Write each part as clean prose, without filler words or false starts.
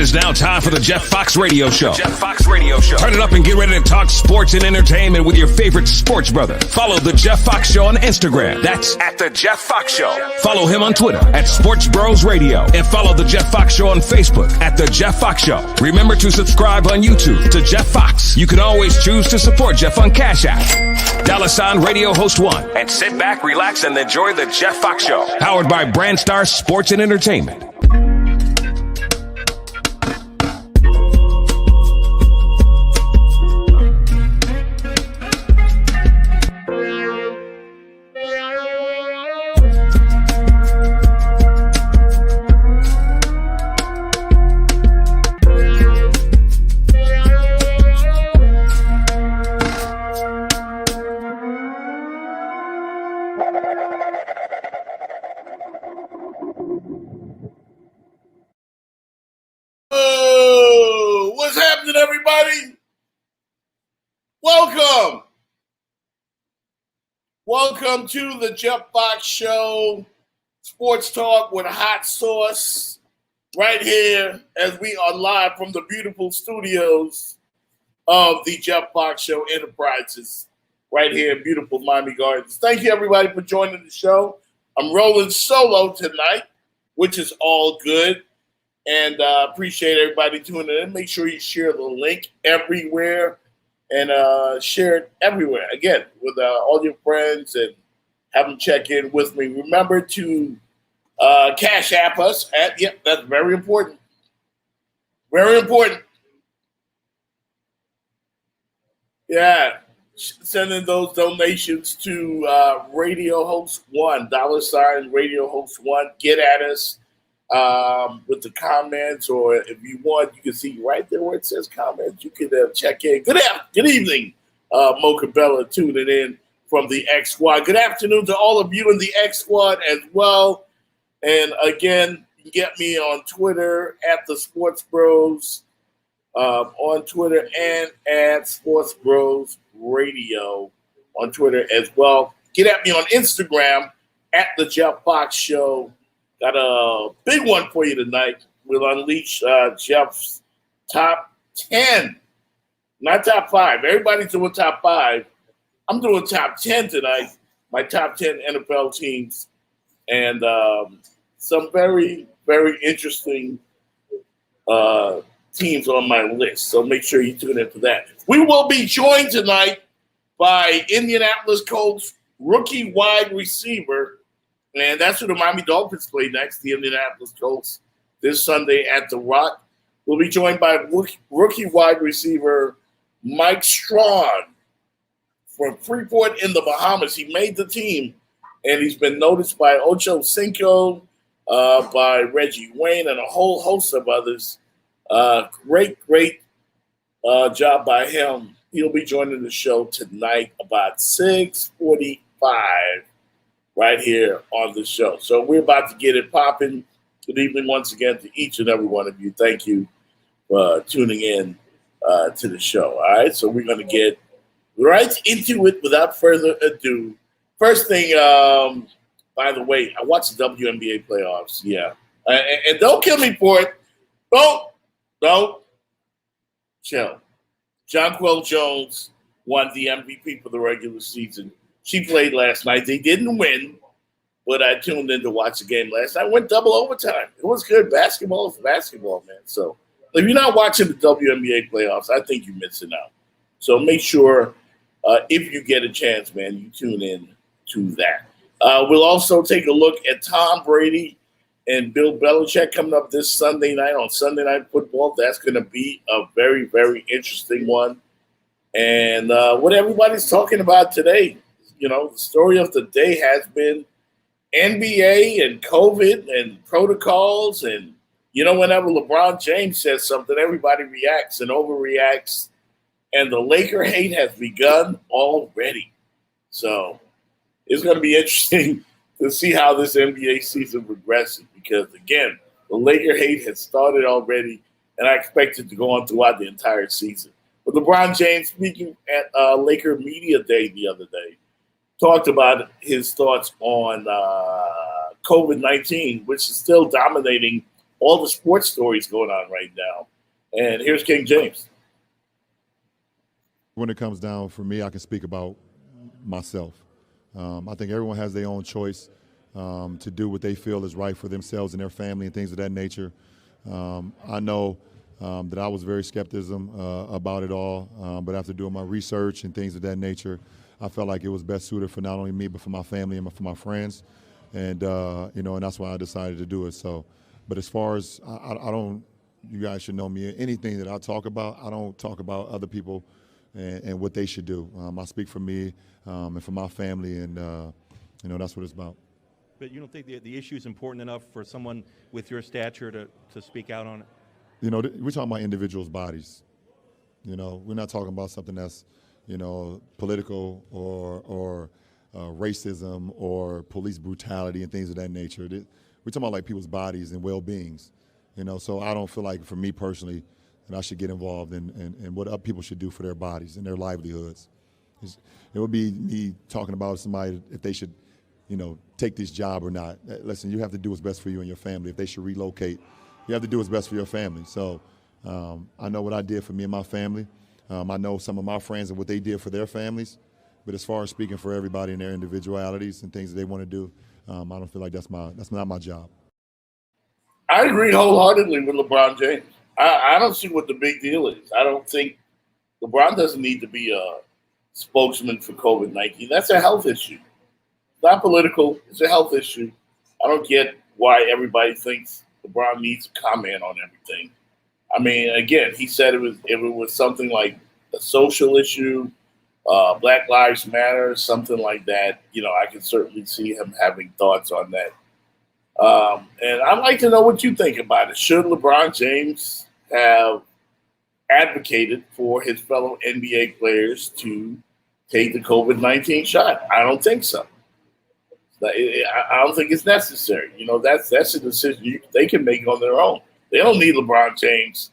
It is now time for the Jeff Fox Radio Show. Jeff Fox Radio Show. Turn it up and get ready to talk sports and entertainment with your favorite sports brother. Follow the Jeff Fox Show on Instagram. That's At the Jeff Fox Show. Follow him on Twitter at Sports Bros Radio. And follow the Jeff Fox Show on Facebook at the Jeff Fox Show. Remember to subscribe on YouTube to Jeff Fox. You can always choose to support Jeff on Cash App. $ Radiohost1. And sit back, relax, and enjoy the Jeff Fox Show. Powered by Brandstar Sports and Entertainment. What's happening, everybody? Welcome to the Jeff Fox Show, sports talk with hot sauce, right here as we are live from the beautiful studios of the Jeff Fox Show Enterprises, right here in beautiful Miami Gardens. Thank you, everybody, for joining the show. I'm rolling solo tonight, which is all good. And appreciate everybody tuning in. Make sure you share the link everywhere and share it everywhere. Again, with all your friends and have them check in with me. Remember to Cash App us. That's very important. Very important. Yeah. Sending those donations to Radiohost1, $ Radiohost1. Get at us. With the comments, or if you want, you can see right there where it says comments. You can check in. Good evening, Mocha Bella, tuning in from the X Squad. Good afternoon to all of you in the X Squad as well. And again, you can get me on Twitter at the Sports Bros, on Twitter, and at Sports Bros Radio on Twitter as well. Get at me on Instagram at the Jeff Fox Show. Got a big one for you tonight. We'll unleash Jeff's top 10, not top 5. Everybody's doing top 5. I'm doing top 10 tonight, my top 10 NFL teams, and some very, very interesting teams on my list. So make sure you tune in for that. We will be joined tonight by Indianapolis Colts rookie wide receiver. And that's who the Miami Dolphins play next, the Indianapolis Colts, this Sunday at The Rock. We'll be joined by rookie wide receiver Mike Strawn from Freeport in the Bahamas. He made the team, and he's been noticed by Ocho Cinco, by Reggie Wayne, and a whole host of others. Great job by him. He'll be joining the show tonight about 6:45. Right here on the show. So we're about to get it popping. Good evening once again to each and every one of you. Thank you for tuning in to the show. All right, so we're going to get right into it without further ado. First thing, by the way, I watched the WNBA playoffs. Yeah. And don't kill me for it. Don't. Chill. Jonquel Jones won the MVP for the regular season. She played last night. They didn't win, but I tuned in to watch the game last night. Went double overtime. It was good. Basketball is basketball, man. So if you're not watching the WNBA playoffs, I think you're missing out. So make sure if you get a chance, man, you tune in to that. We'll also take a look at Tom Brady and Bill Belichick coming up this Sunday night on Sunday Night Football. That's going to be a very, very interesting one. And what everybody's talking about today. You know, the story of the day has been NBA and COVID and protocols. And, you know, whenever LeBron James says something, everybody reacts and overreacts. And the Laker hate has begun already. So it's going to be interesting to see how this NBA season progresses. Because, again, the Laker hate has started already. And I expect it to go on throughout the entire season. But LeBron James, speaking at Laker Media Day the other day, talked about his thoughts on COVID-19, which is still dominating all the sports stories going on right now. And here's King James. When it comes down, for me, I can speak about myself. I think everyone has their own choice to do what they feel is right for themselves and their family and things of that nature. I know that I was very skeptical about it all, but after doing my research and things of that nature, I felt like it was best suited for not only me but for my family and for my friends, and and that's why I decided to do it. So, but as far as I don't, you guys should know me. Anything that I talk about, I don't talk about other people and what they should do. I speak for me and for my family, and that's what it's about. But you don't think the issue is important enough for someone with your stature to speak out on it? We're talking about individuals' bodies. We're not talking about something that's, political or racism or police brutality and things of that nature. We're talking about like people's bodies and well-beings. So I don't feel like, for me personally, that I should get involved in what other people should do for their bodies and their livelihoods. It would be me talking about somebody if they should, take this job or not. Listen, you have to do what's best for you and your family. If they should relocate, you have to do what's best for your family. So I know what I did for me and my family. I know some of my friends and what they did for their families. But as far as speaking for everybody and their individualities and things that they want to do, I don't feel like that's not my job. I agree wholeheartedly with LeBron James. I don't see what the big deal is. I don't think LeBron doesn't need to be a spokesman for COVID-19. That's a health issue. It's not political. It's a health issue. I don't get why everybody thinks LeBron needs to comment on everything. I mean, again, he said if it was something like a social issue, Black Lives Matter, something like that, I can certainly see him having thoughts on that. And I'd like to know what you think about it. Should LeBron James have advocated for his fellow NBA players to take the COVID-19 shot? I don't think so. I don't think it's necessary. That's a decision they can make on their own. They don't need LeBron James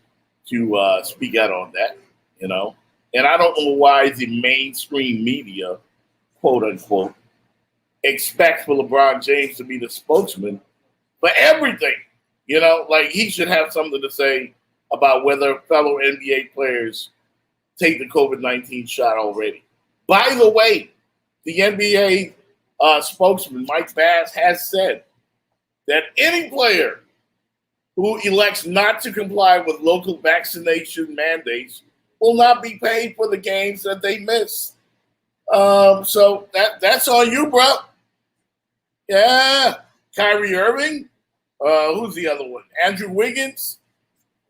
to speak out on that, And I don't know why the mainstream media, quote unquote, expect for LeBron James to be the spokesman for everything. Like he should have something to say about whether fellow NBA players take the COVID-19 shot already. By the way, the NBA spokesman, Mike Bass, has said that any player who elects not to comply with local vaccination mandates will not be paid for the games that they miss. So that's on you, bro. Yeah. Kyrie Irving. Who's the other one? Andrew Wiggins.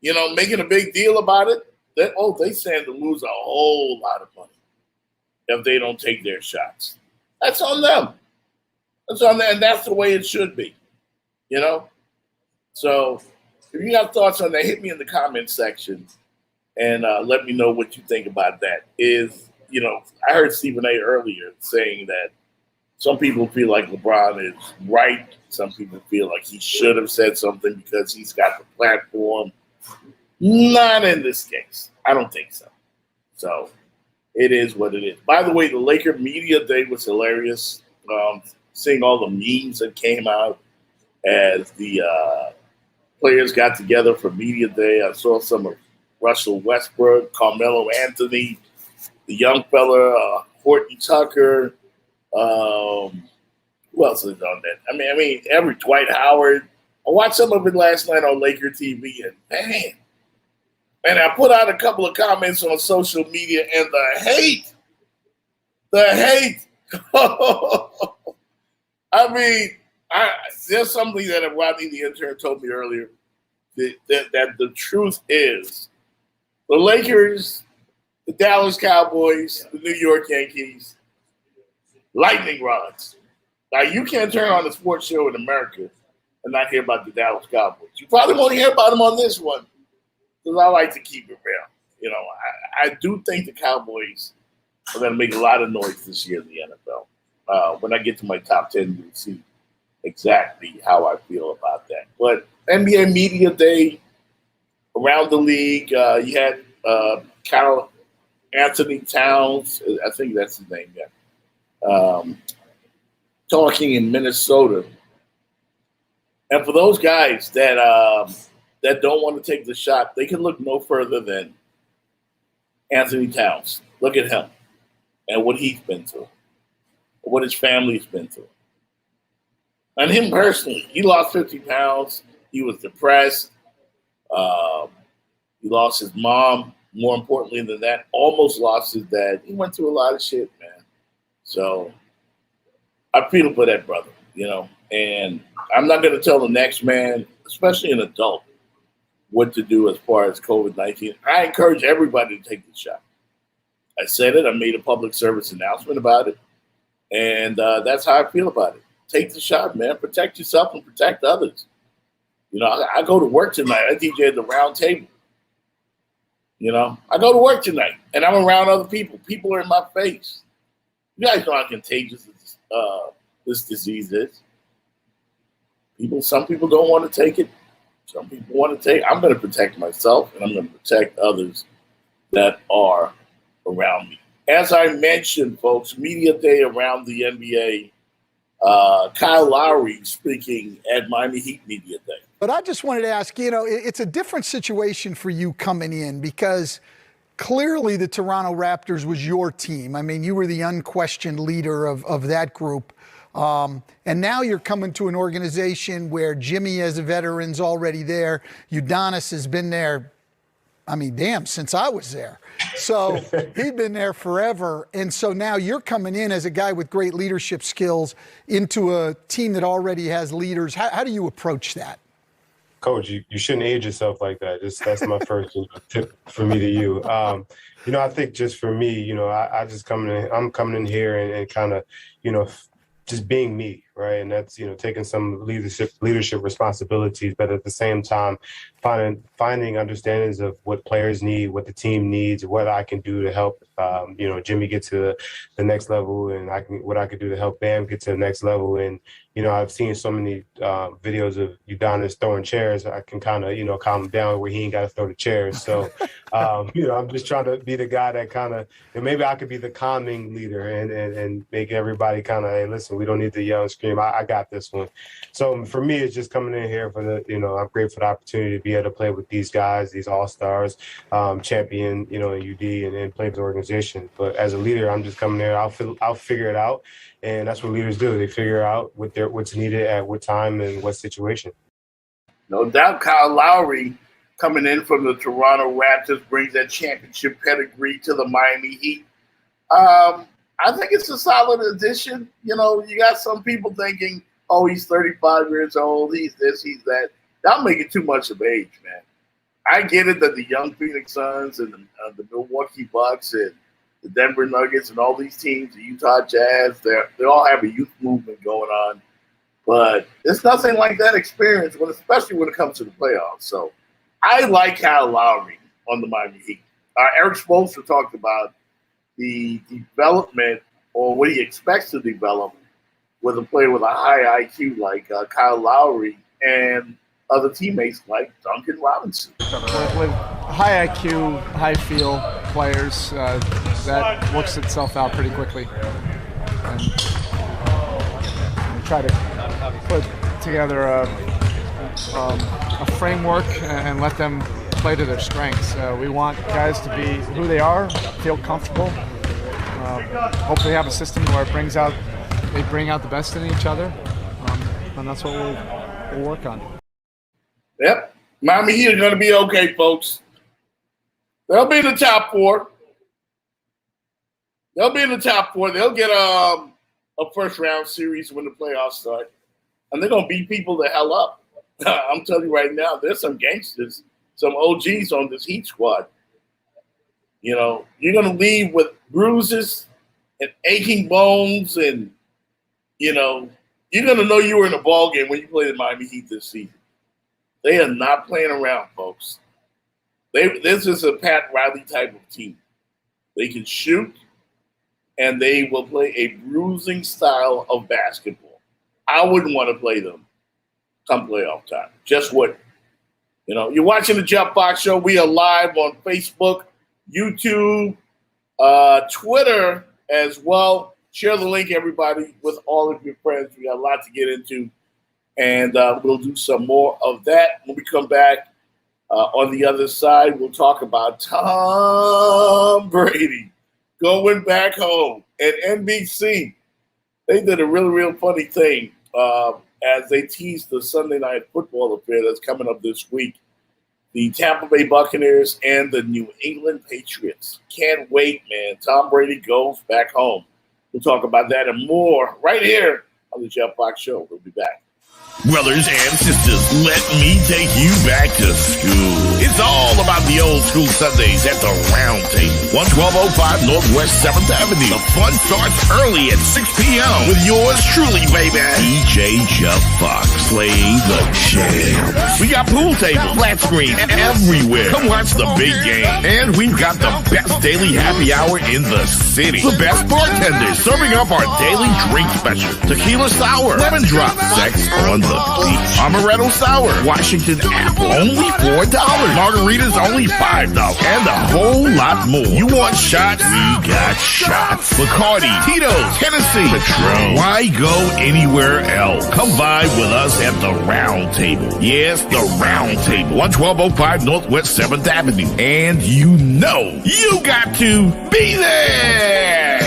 Making a big deal about it. They stand to lose a whole lot of money if they don't take their shots. That's on them. That's on them, and that's the way it should be. So if you have thoughts on that, hit me in the comment section and let me know what you think about that. I heard Stephen A. earlier saying that some people feel like LeBron is right. Some people feel like he should have said something because he's got the platform. Not in this case. I don't think so. So it is what it is. By the way, the Laker Media Day was hilarious. Seeing all the memes that came out as the players got together for Media Day. I saw some of Russell Westbrook, Carmelo Anthony, the young fella, Horton Tucker. Who else is on that? I mean, every Dwight Howard. I watched some of it last night on Laker TV, and man, I put out a couple of comments on social media, and the hate. There's something that Rodney the intern told me earlier that the truth is the Lakers, the Dallas Cowboys, the New York Yankees, lightning rods. Now, you can't turn on a sports show in America and not hear about the Dallas Cowboys. You probably won't hear about them on this one because I like to keep it real. I do think the Cowboys are going to make a lot of noise this year in the NFL. When I get to my top 10, you'll see exactly how I feel about that. But NBA Media Day around the league, you had Carl Anthony Towns, I think that's his name, yeah, talking in Minnesota. And for those guys that that don't want to take the shot, they can look no further than Anthony Towns. Look at him and what he's been through, what his family's been through. And him personally, he lost 50 pounds. He was depressed. He lost his mom. More importantly than that, almost lost his dad. He went through a lot of shit, man. So I feel for that brother, And I'm not going to tell the next man, especially an adult, what to do as far as COVID-19. I encourage everybody to take the shot. I said it. I made a public service announcement about it. And that's how I feel about it. Take the shot, man. Protect yourself and protect others. I go to work tonight. I DJ at the round table. I go to work tonight, and I'm around other people. People are in my face. You guys know how contagious this disease is. Some people don't want to take it. Some people want to take it. I'm going to protect myself, and I'm going to protect others that are around me. As I mentioned, folks, media day around the NBA. Kyle Lowry speaking at Miami Heat Media Day. But I just wanted to ask, it's a different situation for you coming in because clearly the Toronto Raptors was your team. I mean, you were the unquestioned leader of that group. And now you're coming to an organization where Jimmy as a veteran's already there. Udonis has been there, since I was there. So he'd been there forever. And so now you're coming in as a guy with great leadership skills into a team that already has leaders. How do you approach that? Coach, you shouldn't age yourself like that. That's my first tip for me to you. I think just for me, I just I'm coming in here and kind of, just being me, right? And that's, taking some leadership responsibilities, but at the same time, finding understandings of what players need, what the team needs, what I can do to help, Jimmy get to the next level, and what I could do to help Bam get to the next level. And, I've seen so many videos of Udonis throwing chairs. I can kind of, calm him down where he ain't got to throw the chairs. So, I'm just trying to be the guy that kind of, and maybe I could be the calming leader and make everybody kind of, hey, listen, we don't need to yell and scream. I got this one. So for me, it's just coming in here for I'm grateful for the opportunity to be able to play with these guys, these all-stars, champion, in UD and play with the organization. But as a leader, I'm just coming there. I'll figure it out. And that's what leaders do. They figure out what's needed at what time and what situation. No doubt Kyle Lowry coming in from the Toronto Raptors brings that championship pedigree to the Miami Heat. I think it's a solid addition. You got some people thinking, oh, he's 35 years old, he's this, he's that. Y'all making too much of age, man. I get it that the young Phoenix Suns and the Milwaukee Bucks and the Denver Nuggets and all these teams, the Utah Jazz, they all have a youth movement going on. But it's nothing like that experience, especially when it comes to the playoffs. So I like Kyle Lowry on the Miami Heat. Eric Spoelstra talked about the development or what he expects to develop with a player with a high IQ like Kyle Lowry and other teammates like Duncan Robinson. With high IQ, high feel players, that works itself out pretty quickly. And we try to put together a framework and let them play to their strengths. We want guys to be who they are, feel comfortable. Hopefully have a system where they bring out the best in each other, and that's what we'll work on. Yep. Miami Heat are going to be okay, folks. They'll be in the top four. They'll get a first-round series when the playoffs start. And they're going to beat people the hell up. I'm telling you right now, there's some gangsters, some OGs on this Heat squad. You're going to leave with bruises and aching bones and, you're going to know you were in a ball game when you play the Miami Heat this season. They are not playing around, folks. This is a Pat Riley type of team. They can shoot, and they will play a bruising style of basketball. I wouldn't want to play them come playoff time. Just wouldn't. You're watching the Jeff Fox Show. We are live on Facebook, YouTube, Twitter as well. Share the link, everybody, with all of your friends. We got a lot to get into. And we'll do some more of that when we come back. On the other side, we'll talk about Tom Brady going back home at NBC. They did a real funny thing as they teased the Sunday Night Football affair that's coming up this week. The Tampa Bay Buccaneers and the New England Patriots. Can't wait, man. Tom Brady goes back home. We'll talk about that and more right here on the Jeff Fox Show. We'll be back. Brothers and sisters, let me take you back to school. It's all about the old school Sundays at the Round Table, 11205 Northwest 7th Avenue. The fun starts early at 6 p.m. with yours truly, baby, DJ Jeff Fox, playing the jam. We got pool tables, flat screen, everywhere. Come watch the big game. And we've got the best daily happy hour in the city. The best bartenders serving up our daily drink special. Tequila sour, lemon drop, sex on the beach, amaretto sour, Washington apple, only $4. Margaritas only $5, and a whole lot more. You want shots? We got shots. Bacardi, Tito's, Hennessy, Patron. Why go anywhere else? Come by with us at the Round Table. Yes, the Round Table, 11205 Northwest 7th Avenue. And you know you got to be there.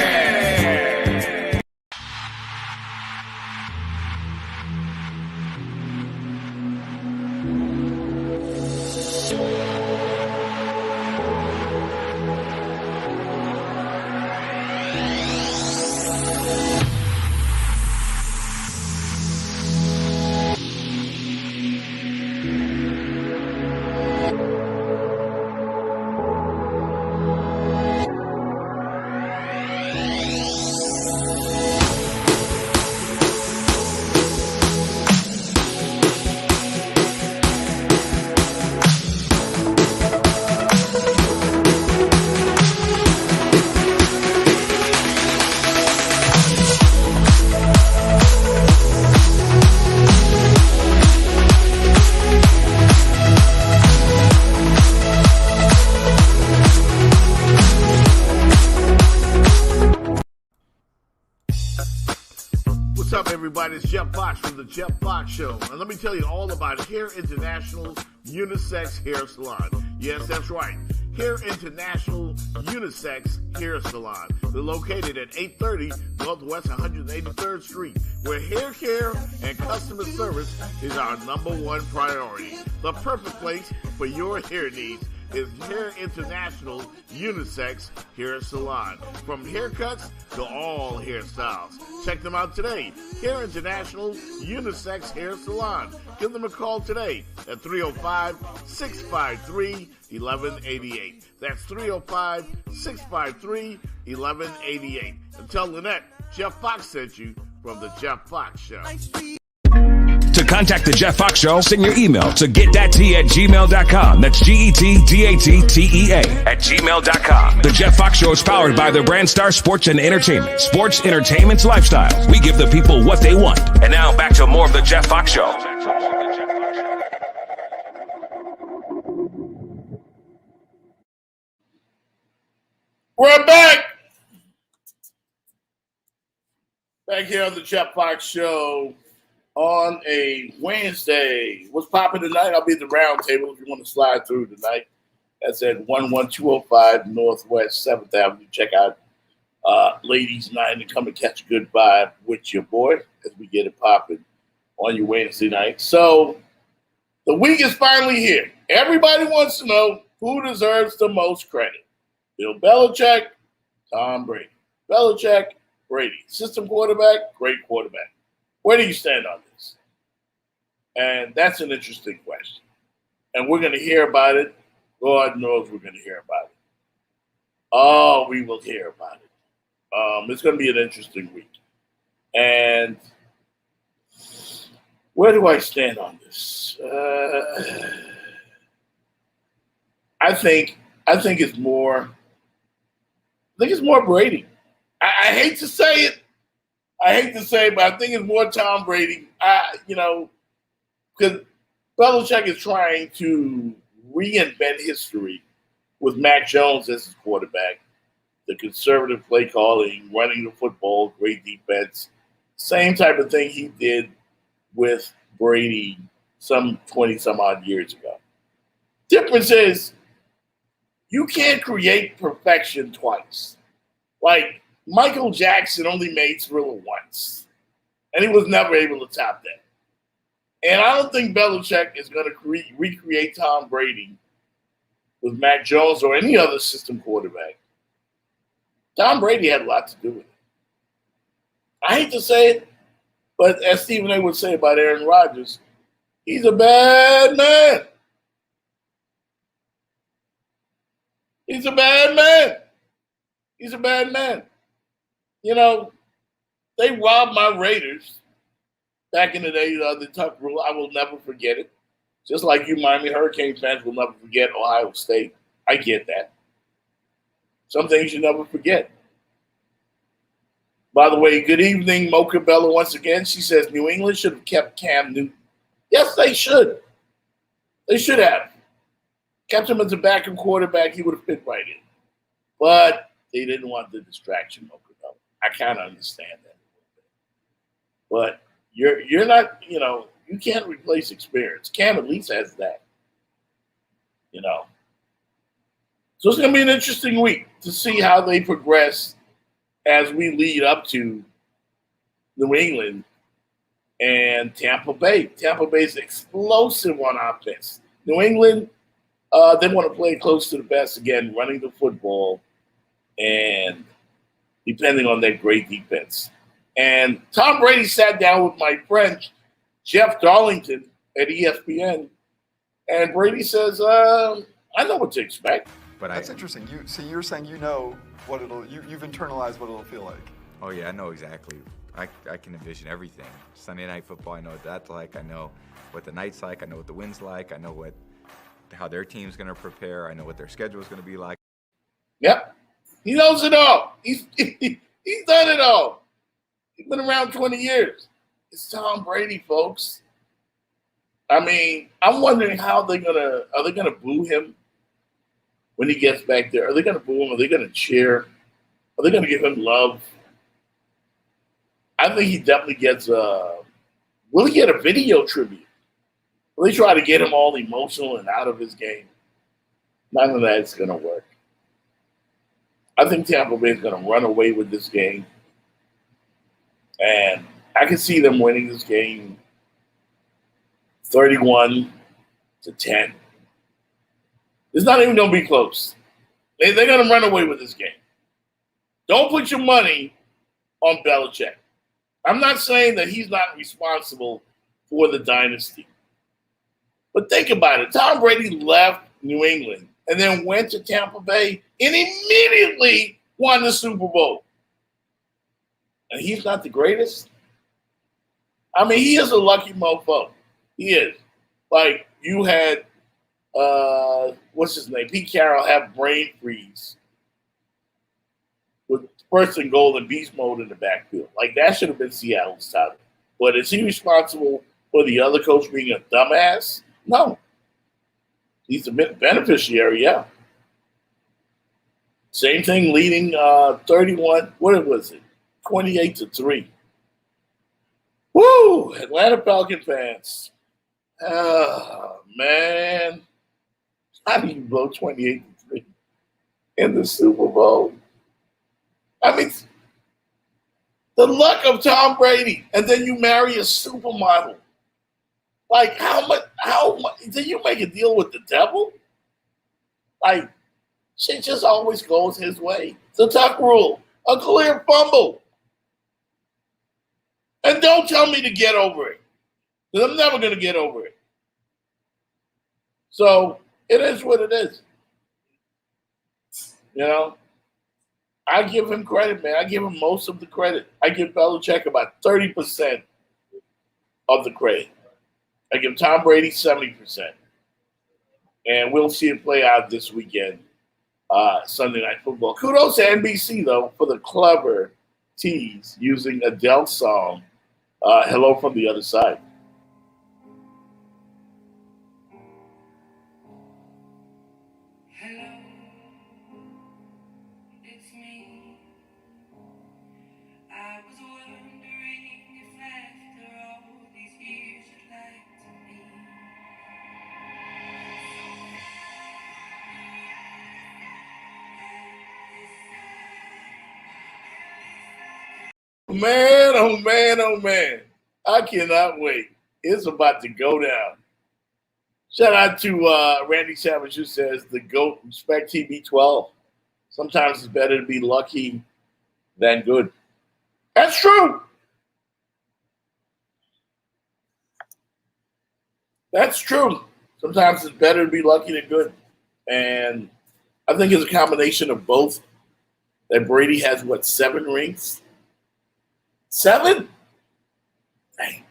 It's Jeff Fox from the Jeff Fox Show. And let me tell you all about Hair International's Unisex Hair Salon. Yes, that's right. Hair International Unisex Hair Salon. They're located at 830 Northwest 183rd Street, where hair care and customer service is our #1 priority. The perfect place for your hair needs is Hair International Unisex Hair Salon. From haircuts to all hairstyles. Check them out today. Hair International Unisex Hair Salon. Give them a call today at 305-653-1188. That's 305-653-1188. And tell Lynette Jeff Fox sent you from the Jeff Fox Show. To contact the Jeff Fox Show, send your email to getthattea@gmail.com. That's GETDATTEA@gmail.com. The Jeff Fox Show is powered by the Brand Star Sports and Entertainment. Sports, entertainment's lifestyle. We give the people what they want. And now back to more of the Jeff Fox Show. We're back. Back here on the Jeff Fox Show on a Wednesday. What's popping tonight? I'll be at the Round Table if you want to slide through tonight. That's at 11205 Northwest 7th Avenue. Check out Ladies Night and come and catch a good vibe with your boy as we get it popping on your Wednesday night. So the week is finally here. Everybody wants to know who deserves the most credit. Bill Belichick, Tom Brady. Belichick, Brady. System quarterback, great quarterback. Where do you stand on this? And that's an interesting question. And we're going to hear about it. God knows we're going to hear about it. Oh, we will hear about it. It's going to be an interesting week. And where do I stand on this? I think it's more. I think it's more Brady. I hate to say it. But I think it's more Tom Brady. Because Belichick is trying to reinvent history with Mac Jones as his quarterback. The conservative play calling, running the football, great defense. Same type of thing he did with Brady some 20-some-odd years ago. Difference is you can't create perfection twice. Like Michael Jackson only made Thriller once, and he was never able to top that. And I don't think Belichick is going to recreate Tom Brady with Mac Jones or any other system quarterback. Tom Brady had a lot to do with it. I hate to say it, but as Stephen A. would say about Aaron Rodgers, he's a bad man. He's a bad man. He's a bad man. You know, they robbed my Raiders back in the day, the Tuck rule. I will never forget it. Just like you Miami Hurricane fans will never forget Ohio State. I get that. Some things you never forget. By the way, good evening, Mocha Bella once again. She says New England should have kept Cam Newton. Yes, they should. They should have. Kept him as a backup quarterback, he would have fit right in. But they didn't want the distraction, Mocha Bella. I kind of understand that. But you're not, you can't replace experience. Cam at least has that. So it's going to be an interesting week to see how they progress as we lead up to New England and Tampa Bay. Tampa Bay is explosive on offense. New England, they want to play close to the best again, running the football and depending on their great defense. And Tom Brady sat down with my friend Jeff Darlington at ESPN, and Brady says, I know what to expect. But that's interesting. You're saying what you've internalized what it'll feel like. Oh yeah, I know exactly. I can envision everything. Sunday night football, I know what that's like. I know what the night's like. I know what the wind's like. I know how their team's going to prepare. I know what their schedule is going to be like. Yep, he knows it all. He's done it all. He's been around 20 years. It's Tom Brady, folks. I mean, I'm wondering how are they gonna boo him when he gets back there? Are they going to boo him? Are they going to cheer? Are they going to give him love? I think he definitely gets will he get a video tribute? Will they try to get him all emotional and out of his game? None of that's going to work. I think Tampa Bay is going to run away with this game. And I can see them winning this game 31-10. It's not even going to be close. They're going to run away with this game. Don't put your money on Belichick. I'm not saying that he's not responsible for the dynasty. But think about it. Tom Brady left New England and then went to Tampa Bay and immediately won the Super Bowl. And he's not the greatest? I mean, he is a lucky mofo. He is. Like, you had what's his name? Pete Carroll have brain freeze with first and goal and beast mode in the backfield. Like, that should have been Seattle's title. But is he responsible for the other coach being a dumbass? No. He's a beneficiary, yeah. Same thing leading 31, what was it? 28-3. Woo! Atlanta Falcon fans. Oh, man. How do you blow 28-3 in the Super Bowl? I mean, the luck of Tom Brady, and then you marry a supermodel. Like, how much, did you make a deal with the devil? Like, shit just always goes his way. The Tuck rule, a clear fumble. And don't tell me to get over it, because I'm never going to get over it. So, it is what it is. You know? I give him credit, man. I give him most of the credit. I give Belichick about 30% of the credit. I give Tom Brady 70%. And we'll see it play out this weekend, Sunday Night Football. Kudos to NBC, though, for the clever tease using Adele's song, Hello from the Other Side. Man, oh man, oh man. I cannot wait. It's about to go down. Shout out to Randy Savage, who says the GOAT, respect TB12. Sometimes it's better to be lucky than good. That's true. That's true. Sometimes it's better to be lucky than good. And I think it's a combination of both. That Brady has, 7 rings? 7? Dang.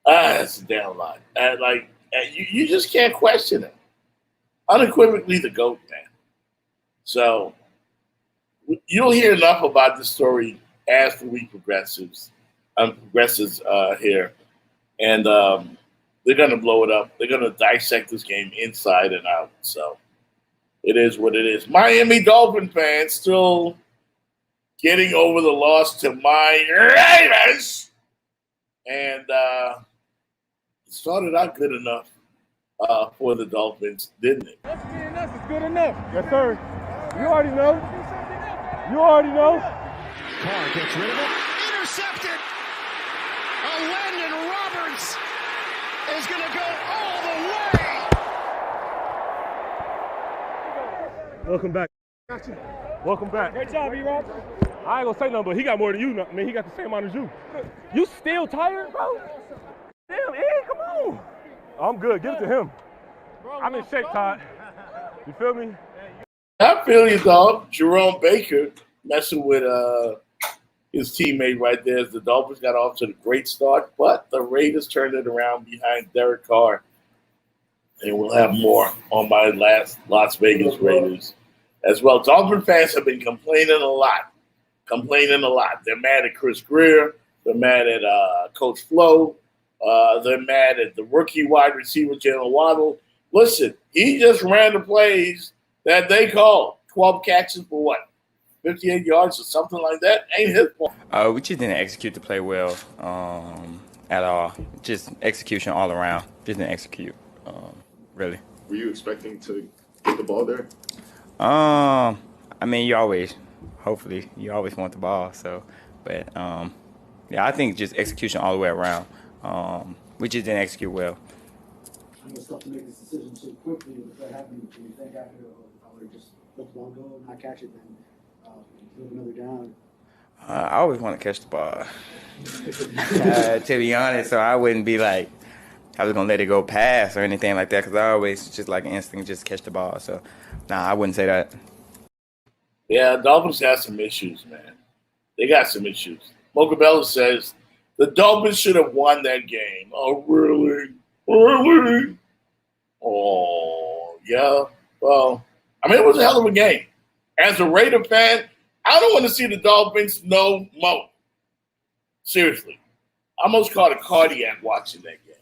That's a damn lot. And you just can't question it. Unequivocally the GOAT, man. So you'll hear enough about this story as the week progresses here. And they're going to blow it up. They're going to dissect this game inside and out. So it is what it is. Miami Dolphin fans still getting over the loss to my Raiders. And it started out good enough for the Dolphins, didn't it? That's good enough. Yes, sir. You already know. You already know. Carr gets rid of it. Intercepted. Landon Roberts is going to go all the way. Welcome back. Welcome back. Great job, E-Rob. I ain't going to say nothing, but he got more than you. Man, he got the same amount as you. You still tired, bro? Damn, E, come on. I'm good. Give it to him. I'm in shape, Todd. You feel me? I feel you, dog. Jerome Baker messing with his teammate right there as the Dolphins got off to the great start, but the Raiders turned it around behind Derek Carr. And we'll have more on my last Las Vegas Raiders as well. Dolphin fans have been complaining a lot. They're mad at Chris Greer. They're mad at Coach Flo. They're mad at the rookie wide receiver, Jalen Waddle. Listen, he just ran the plays that they called. 12 catches for what? 58 yards or something like that? Ain't his fault. We just didn't execute the play well at all. Just execution all around. Just didn't execute, really. Were you expecting to get the ball there? I mean, you always want the ball. So, but yeah, I think just execution all the way around. We just didn't execute well. I know it's tough to make this decision so quickly. If that happened, do you think after I would have just let the ball go and not catch it, then move another down? I always want to catch the ball, to be honest. So I wouldn't be like, I was going to let it go pass or anything like that, because I always just like an instinct just catch the ball. So, nah, I wouldn't say that. Yeah, Dolphins got some issues, man. They got some issues. Mocha Bella says the Dolphins should have won that game. Oh, really? Really? Oh, yeah. Well, I mean, it was a hell of a game. As a Raider fan, I don't want to see the Dolphins no more. Seriously. I almost caught a cardiac watching that game.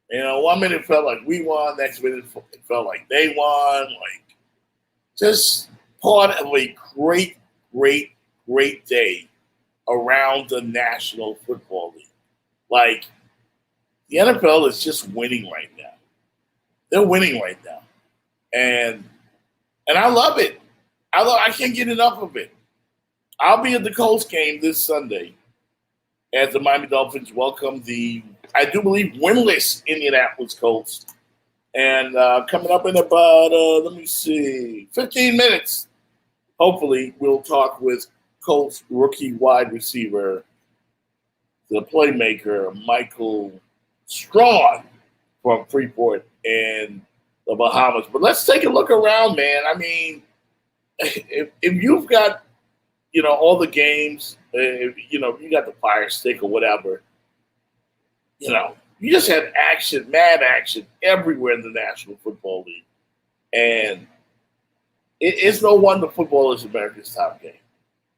You know, 1 minute it felt like we won, next minute it felt like they won. Like, just part of a great, great, great day around the National Football League. Like, the NFL is just winning right now. They're winning right now. And I love it. I can't get enough of it. I'll be at the Colts game this Sunday as the Miami Dolphins welcome the, I do believe, winless Indianapolis Colts. And coming up in about, 15 minutes, hopefully we'll talk with Colts rookie wide receiver, the playmaker, Michael Strawn from Freeport and the Bahamas. But let's take a look around, man. I mean, if you've got, all the games, if you got the Fire Stick or whatever, you just had action, mad action everywhere in the National Football League. And it's no wonder football is America's top game.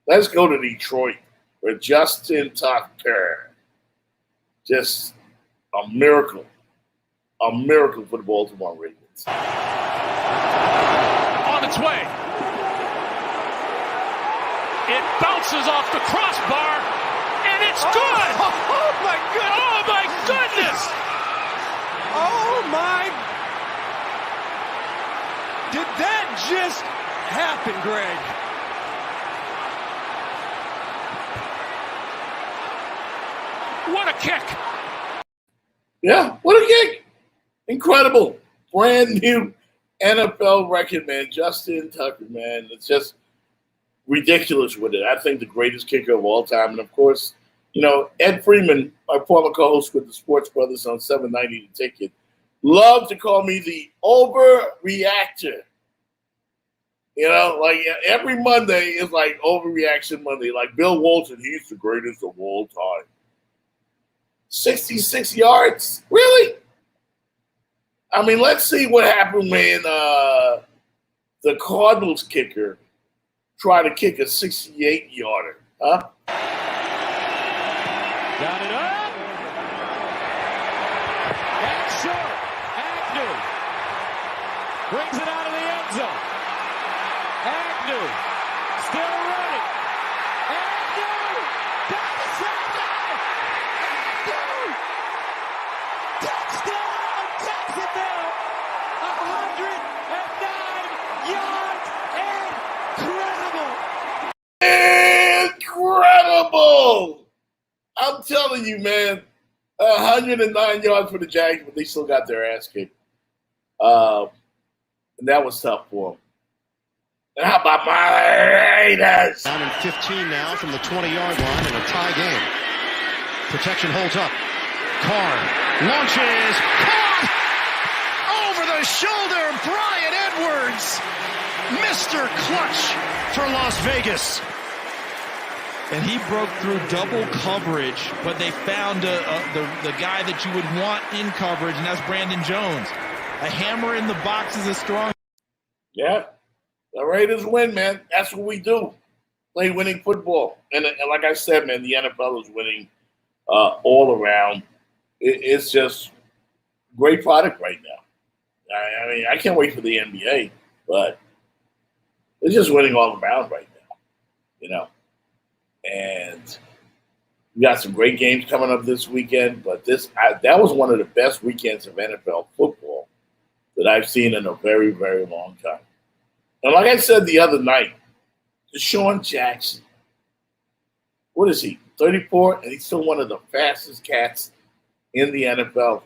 Let's go to Detroit, where Justin Tucker, just a miracle for the Baltimore Ravens. On its way. It bounces off the crossbar, and it's good! Oh my goodness! Oh my goodness! Oh my! Did that just happen, Greg? what a kick! Yeah, what a kick. Incredible. Brand new NFL record, man. Justin Tucker, man. It's just ridiculous with it. I think the greatest kicker of all time. And, of course, you know, Ed Freeman, my former co-host with the Sports Brothers on 790 The Ticket, loved to call me the overreactor. You know, like every Monday is like overreaction Monday. Like Bill Walton, he's the greatest of all time. 66 yards? Really? I mean, let's see what happened when the Cardinals kicker tried to kick a 68-yarder. Huh? Got it up. And short. Agnew brings it out of the end zone. Agnew still running. Agnew down the sideline. Agnew. Touchdown, Jacksonville. 109 yards. Incredible. I'm telling you, man, 109 yards for the Jags, but they still got their ass kicked. And that was tough for them. And how about my Raiders? Down in 15 now from the 20-yard line in a tie game. Protection holds up. Carr launches. Caught! Over the shoulder, Brian Edwards. Mr. Clutch for Las Vegas. And he broke through double coverage, but they found the guy that you would want in coverage, and that's Brandon Jones. A hammer in the box is a strong. Yeah, the Raiders win, man. That's what we do. Play winning football. And like I said, man, the NFL is winning all around. It's just great product right now. I mean, I can't wait for the NBA, but it's just winning all around right now, you know. And we got some great games coming up this weekend, but that was one of the best weekends of NFL football that I've seen in a very, very long time. And like I said the other night, Deshaun Jackson, what is he, 34? And he's still one of the fastest cats in the NFL.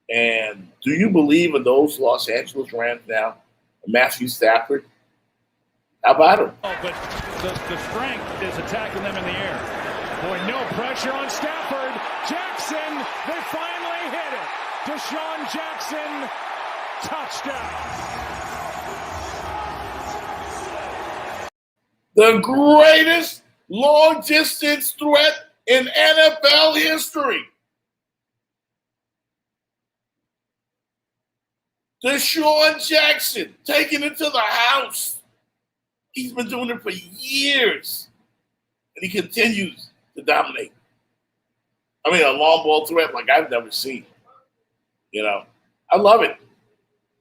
And do you believe in those Los Angeles Rams now? Matthew Stafford? How about him? Oh, but the strength is attacking them in the air. Boy, no pressure on Stafford. Jackson, they finally hit it. Deshaun Jackson, touchdown. The greatest long-distance threat in NFL history. Deshaun Jackson taking it to the house. He's been doing it for years, and he continues to dominate. I mean, a long ball threat like I've never seen. You know, I love it.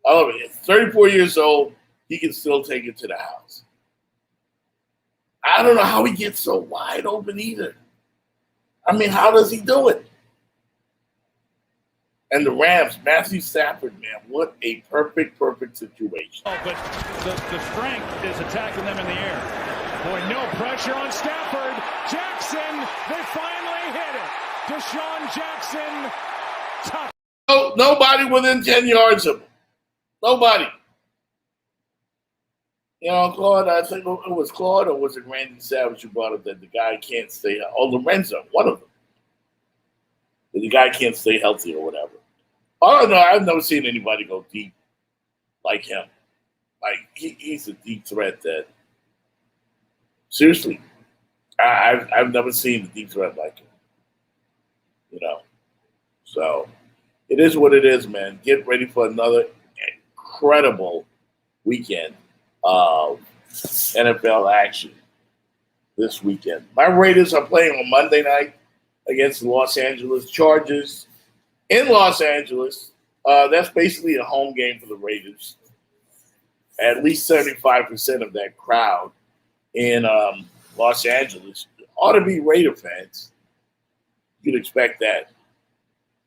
I love it. At 34 years old, he can still take it to the house. I don't know how he gets so wide open either. I mean, how does he do it? And the Rams, Matthew Stafford, man, what a perfect situation. Oh, but the strength is attacking them in the air. Boy, no pressure on Stafford. Jackson, they finally hit it. Deshaun Jackson, touch. No, nobody within 10 yards of him. Nobody. You know, Claude, I think it was Claude or was it Randy Savage who brought up that the guy can't stay, Lorenzo, one of them. That the guy can't stay healthy or whatever. I don't know. I've never seen anybody go deep like him. Like, he's a deep threat that, seriously, I've never seen a deep threat like him. You know? So, it is what it is, man. Get ready for another incredible weekend of NFL action this weekend. My Raiders are playing on Monday night against the Los Angeles Chargers in Los Angeles. That's basically a home game for the Raiders. At least 75% of that crowd in Los Angeles ought to be Raider fans. You'd expect that.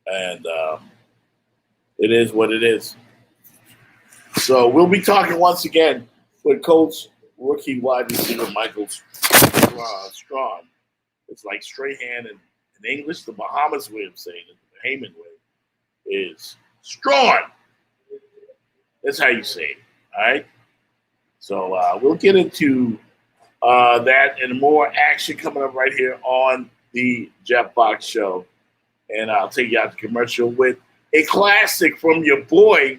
And it is what it is. So we'll be talking once again with Colts rookie wide receiver Michael Strawn. It's like Strahan and In English, the Bahamas way of saying it, the Bahamian way, is strong. That's how you say it, all right? So we'll get into that and more action coming up right here on the Jeff Fox Show. And I'll take you out to commercial with a classic from your boy.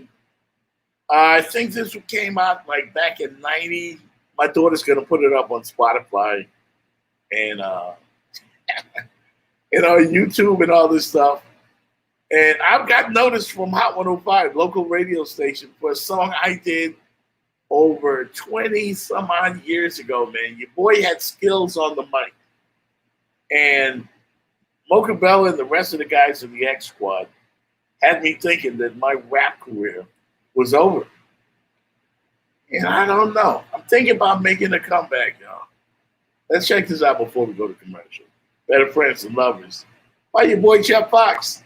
I think this came out like back in 90. My daughter's going to put it up on Spotify and, YouTube and all this stuff. And I've got notice from Hot 105, local radio station, for a song I did over 20 some odd years ago, man. Your boy had skills on the mic. And Mocha Bella and the rest of the guys in the X Squad had me thinking that my rap career was over. And I don't know. I'm thinking about making a comeback, y'all. Let's check this out before we go to commercial. Better friends and lovers. By your boy Jeff Fox.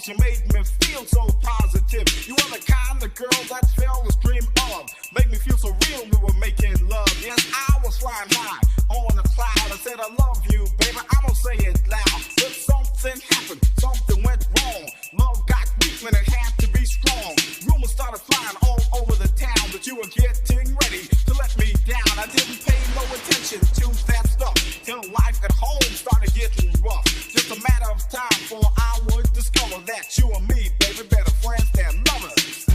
You made me feel so positive. You were the kind of girl that fell asleep of. Make me feel so real, we were making love. Yes, I was flying high on a cloud. I said I love you, baby, I don't say it loud. But something happened, something went wrong. Love got weak when it had to be strong. Rumors started flying all over the town that you were getting ready to let me down. I didn't pay no attention to that stuff till life at home started getting rough. Just a matter of time before I would discover that you and me, baby, better friends than lovers.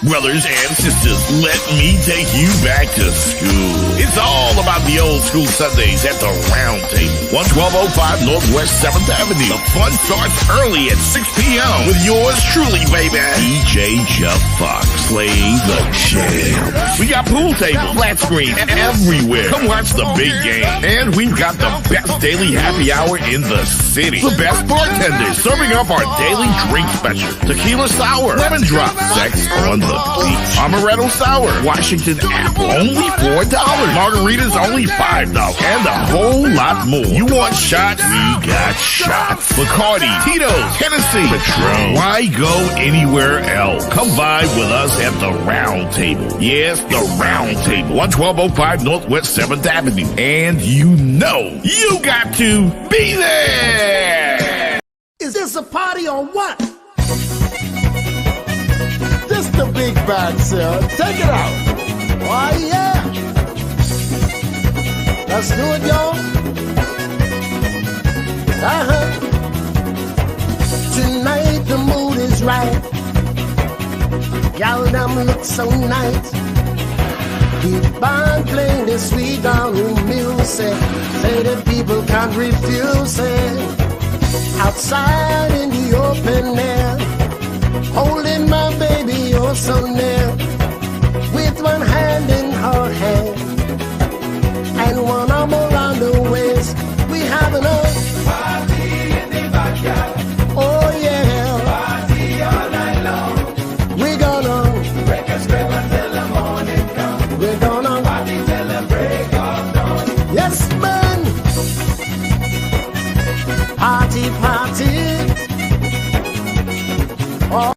Brothers and sisters, let me take you back to school. It's all about the old school Sundays at the Round Table, 11205 Northwest 7th Avenue. The fun starts early at 6 p.m. with yours truly, baby, DJ Jeff Fox, playing the jam. We got pool tables, flat screen everywhere. Come watch the big game. And we've got the best daily happy hour in the city. The best bartenders serving up our daily drink special. Tequila sour, lemon drop, sex on the beach, amaretto sour, Washington apple, only $4. Margaritas only $5, and a whole lot more. You want shots? We got shots. Bacardi, Tito's, Hennessy, Patron. Why go anywhere else? Come vibe with us at the Round Table. Yes, the Round Table, 11205 Northwest 7th Avenue. And you know you got to be there. Is this a party or what? This the big bag, sir. Take it out. Oh, yeah. Let's do it, y'all. Tonight the mood is right. Y'all them look so nice. Keep on playing this sweet down music. Say the people can't refuse it. Outside in the open air, holding my baby oh so near, with one hand in her hand and one arm around the waist. We having a party in the backyard. Oh yeah, party all night long. We gonna break a step until the morning comes. We're gonna party till the break of dawn. Yes, man. Party, party. Oh.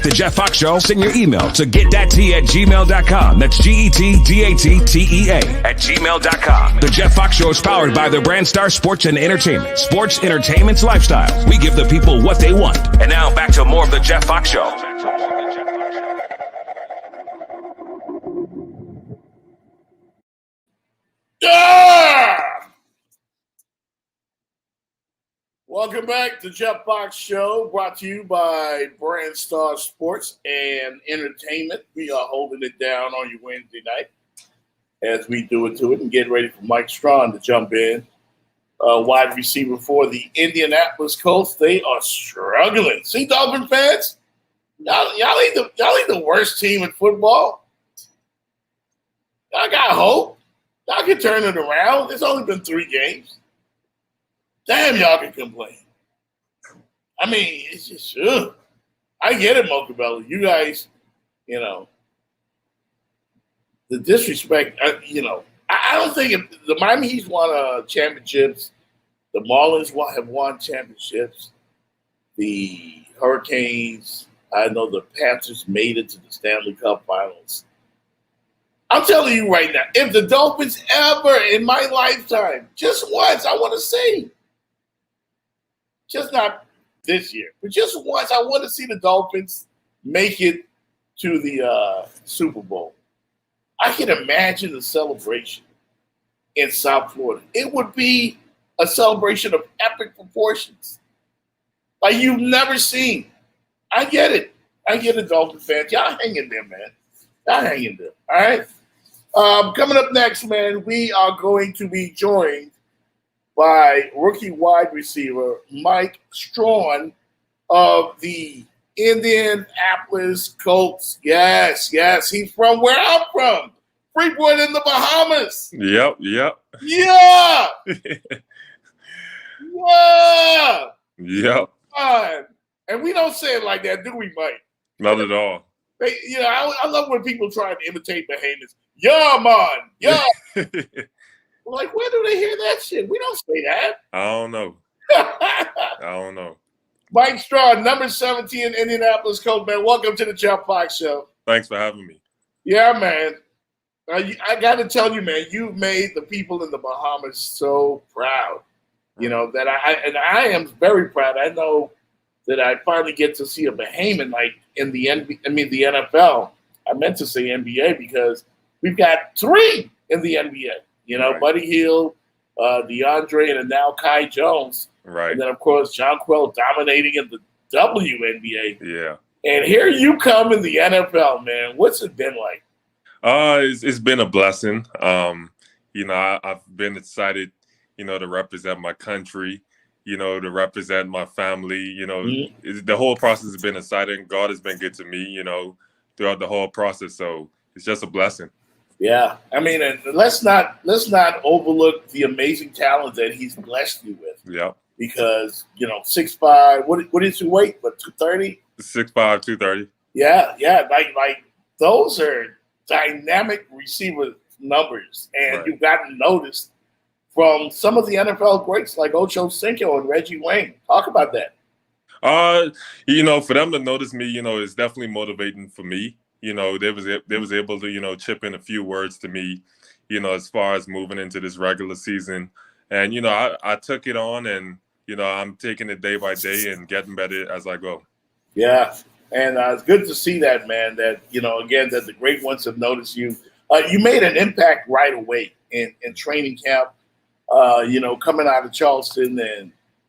like the Jeff Fox Show? Send your email to getthattea@gmail.com. That's GETDATTEA@gmail.com. The Jeff Fox Show is powered by the Brand Star Sports and Entertainment. Sports, entertainment's lifestyle. We give the people what they want. And now back to more of the Jeff Fox Show. Yeah! Welcome back to Jeff Fox Show, brought to you by Brand Star Sports and Entertainment. We are holding it down on your Wednesday night as we do it to it and get ready for Mike Strawn to jump in. Wide receiver for the Indianapolis Colts. They are struggling. See, Dolphin fans? Y'all ain't the worst team in football. Y'all got hope. Y'all can turn it around. It's only been 3 games. Damn, y'all can complain. I mean, it's just, I get it, Mocabello. You guys, the disrespect, I don't think the Miami Heat's won championships. The Marlins have won championships. The Hurricanes, I know the Panthers made it to the Stanley Cup Finals. I'm telling you right now, if the Dolphins ever in my lifetime, just once, I want to see, just not this year, but just once, I want to see the Dolphins make it to the Super Bowl. I can imagine the celebration in South Florida. It would be a celebration of epic proportions like you've never seen. I get it. I get it, Dolphin fans. Y'all hang in there, man. Y'all hang in there, all right? Coming up next, man, we are going to be joined by rookie wide receiver Mike Strawn of the Indianapolis Colts. Yes, he's from where I'm from, Freeport in the Bahamas. Yep. Yeah. Yep. And we don't say it like that, do we, Mike? Not at all. I love when people try to imitate Bahamians. Yeah, man. Yeah. Like, where do they hear that shit? We don't say that. I don't know. Mike Strawn, number 17, Indianapolis Colts, man. Welcome to the Jeff Fox Show. Thanks for having me. Yeah, man. I got to tell you, man, you've made the people in the Bahamas so proud. That I am very proud. I know that I finally get to see a Bahamian like in the NFL. I meant to say NBA because we've got 3 in the NBA. Right. Buddy Hield, DeAndre, and now Kai Jones. Right. And then, of course, Jonquel dominating in the WNBA. Yeah. And here you come in the NFL, man. What's it been like? It's been a blessing. I've been excited, to represent my country, to represent my family. The whole process has been exciting. God has been good to me, throughout the whole process. So it's just a blessing. Yeah, I mean, and let's not overlook the amazing talent that he's blessed you with. Yeah. Because 6'5", what is your weight? What, 230? 6'5", 230. Yeah, like those are dynamic receiver numbers, and Right. You've gotten noticed from some of the NFL greats like Ocho Cinco and Reggie Wayne. Talk about that. For them to notice me, is definitely motivating for me. They was able to, chip in a few words to me, as far as moving into this regular season. And, I took it on and, I'm taking it day by day and getting better as I go. Yeah. And it's good to see that, man, that, again, that the great ones have noticed you. You made an impact right away in training camp, coming out of Charleston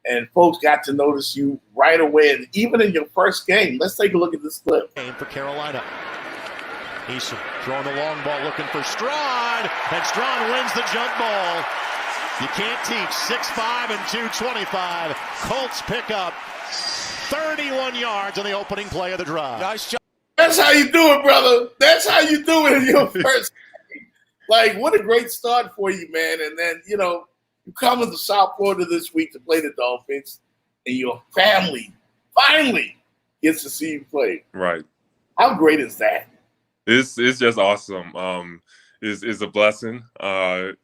and folks got to notice you right away. And even in your first game, let's take a look at this clip. Game for Carolina. He's throwing the long ball looking for Strawn, and Strawn wins the jump ball. You can't teach 6'5" and 225. Colts pick up 31 yards on the opening play of the drive. Nice job. That's how you do it, brother. That's how you do it in your first game. Like, what a great start for you, man. And then, you come into South Florida this week to play the Dolphins, and your family finally gets to see you play. Right. How great is that? It's just awesome. It's a blessing. I'm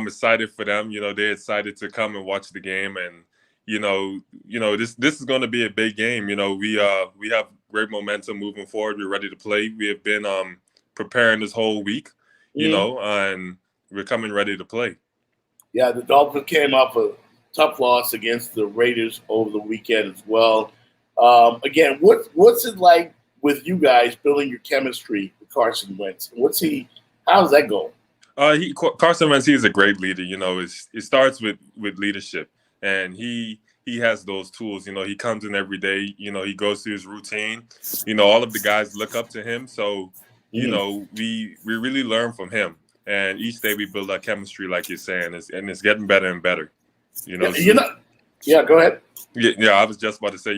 excited for them. They're excited to come and watch the game, and this is going to be a big game. We have great momentum moving forward. We're ready to play. We have been preparing this whole week, and we're coming ready to play. Yeah, the Dolphins came off a tough loss against the Raiders over the weekend as well. Again, what's it like with you guys building your chemistry with Carson Wentz? How's that going? Carson Wentz, he's a great leader. It starts with leadership, and he has those tools. He comes in every day. He goes through his routine. All of the guys look up to him. So, we really learn from him. And each day we build our chemistry, like you're saying, and it's getting better and better. Yeah, go ahead. Yeah, I was just about to say,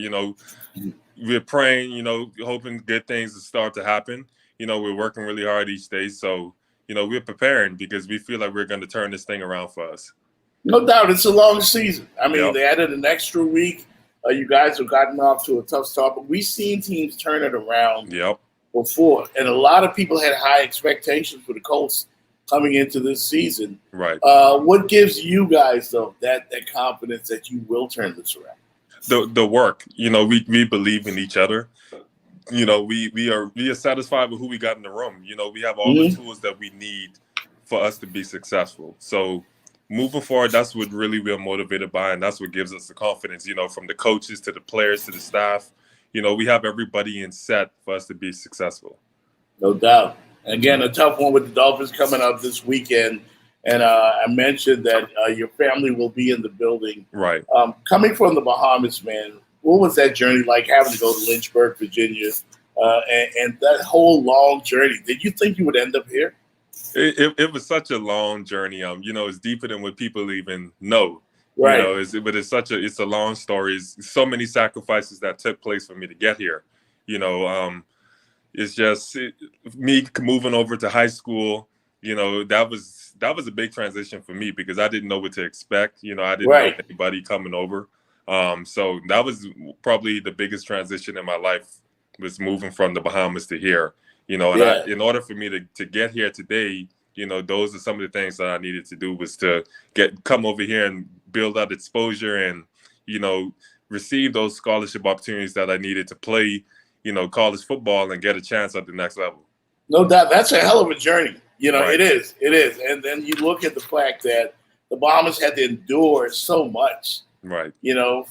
we're praying, hoping good things to start to happen. We're working really hard each day. So, we're preparing because we feel like we're going to turn this thing around for us. No doubt. It's a long season. I mean, They added an extra week. You guys have gotten off to a tough start, but we've seen teams turn it around before. And a lot of people had high expectations for the Colts coming into this season. Right. What gives you guys, though, that confidence that you will turn this around? The work. We believe in each other. We are satisfied with who we got in the room. We have all the tools that we need for us to be successful. So moving forward, that's what really we're motivated by, and that's what gives us the confidence, from the coaches to the players to the staff. We have everybody in set for us to be successful. No doubt. Again, a tough one with the Dolphins coming up this weekend. And I mentioned that your family will be in the building. Right. Coming from the Bahamas, man, what was that journey like, having to go to Lynchburg, Virginia, and that whole long journey? Did you think you would end up here? It was such a long journey. It's deeper than what people even know. Right. But it's a long story. It's so many sacrifices that took place for me to get here. It's just me moving over to high school. That was a big transition for me because I didn't know what to expect. I didn't know anybody coming over. So that was probably the biggest transition in my life, was moving from the Bahamas to here. In order for me to get here today, those are some of the things that I needed to do, was to come over here and build that exposure and, receive those scholarship opportunities that I needed to play, college football and get a chance at the next level. No doubt. That's a hell of a journey. Right. It is. And then you look at the fact that the Bahamas had to endure so much, right?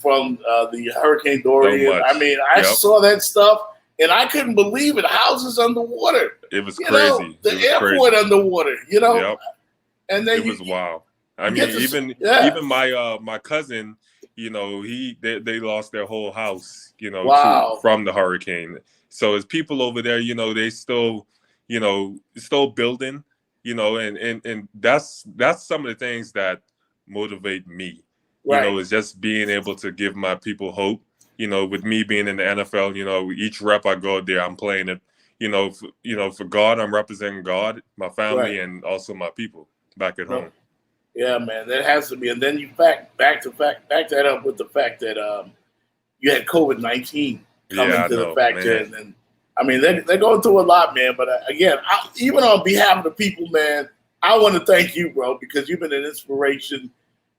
From the Hurricane Dorian. So I mean, I saw that stuff and I couldn't believe it. Houses underwater. It was crazy. The airport underwater, Yep. And then it was wild. I mean, even my cousin, they lost their whole house, from the hurricane. So as people over there, they still, still building, and that's some of the things that motivate me. Right. Is just being able to give my people hope. With me being in the NFL, each rep I go there, I'm playing it. For God, I'm representing God, my family, and also my people back at home. Yeah, man, that has to be. And then you back that up with the fact that you had COVID-19 coming to the factor, and then I mean they're going through a lot, man. But again, even on behalf of the people, man, I want to thank you, bro, because you've been an inspiration.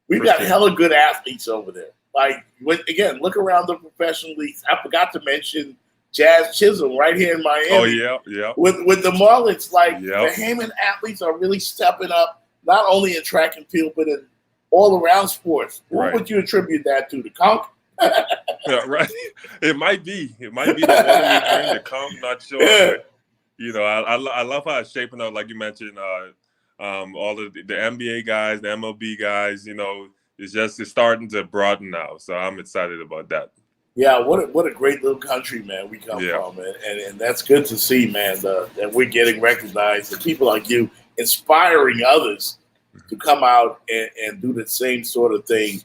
We've got hella good athletes over there. Like, look around the professional leagues. I forgot to mention Jazz Chisholm right here in Miami. Oh, yeah. With the Marlins, the Heyman athletes are really stepping up, not only in track and field, but in all around sports. What would you attribute that to? The conch? Yeah, right. It might be the water we drink, the conch, not sure. Yeah. But, I love how it's shaping up, like you mentioned, all of the NBA guys, the MLB guys, it's starting to broaden now. So I'm excited about that. Yeah, what a great little country, man, we come from, man. And that's good to see, man, that we're getting recognized, and people like you inspiring others to come out and do the same sort of thing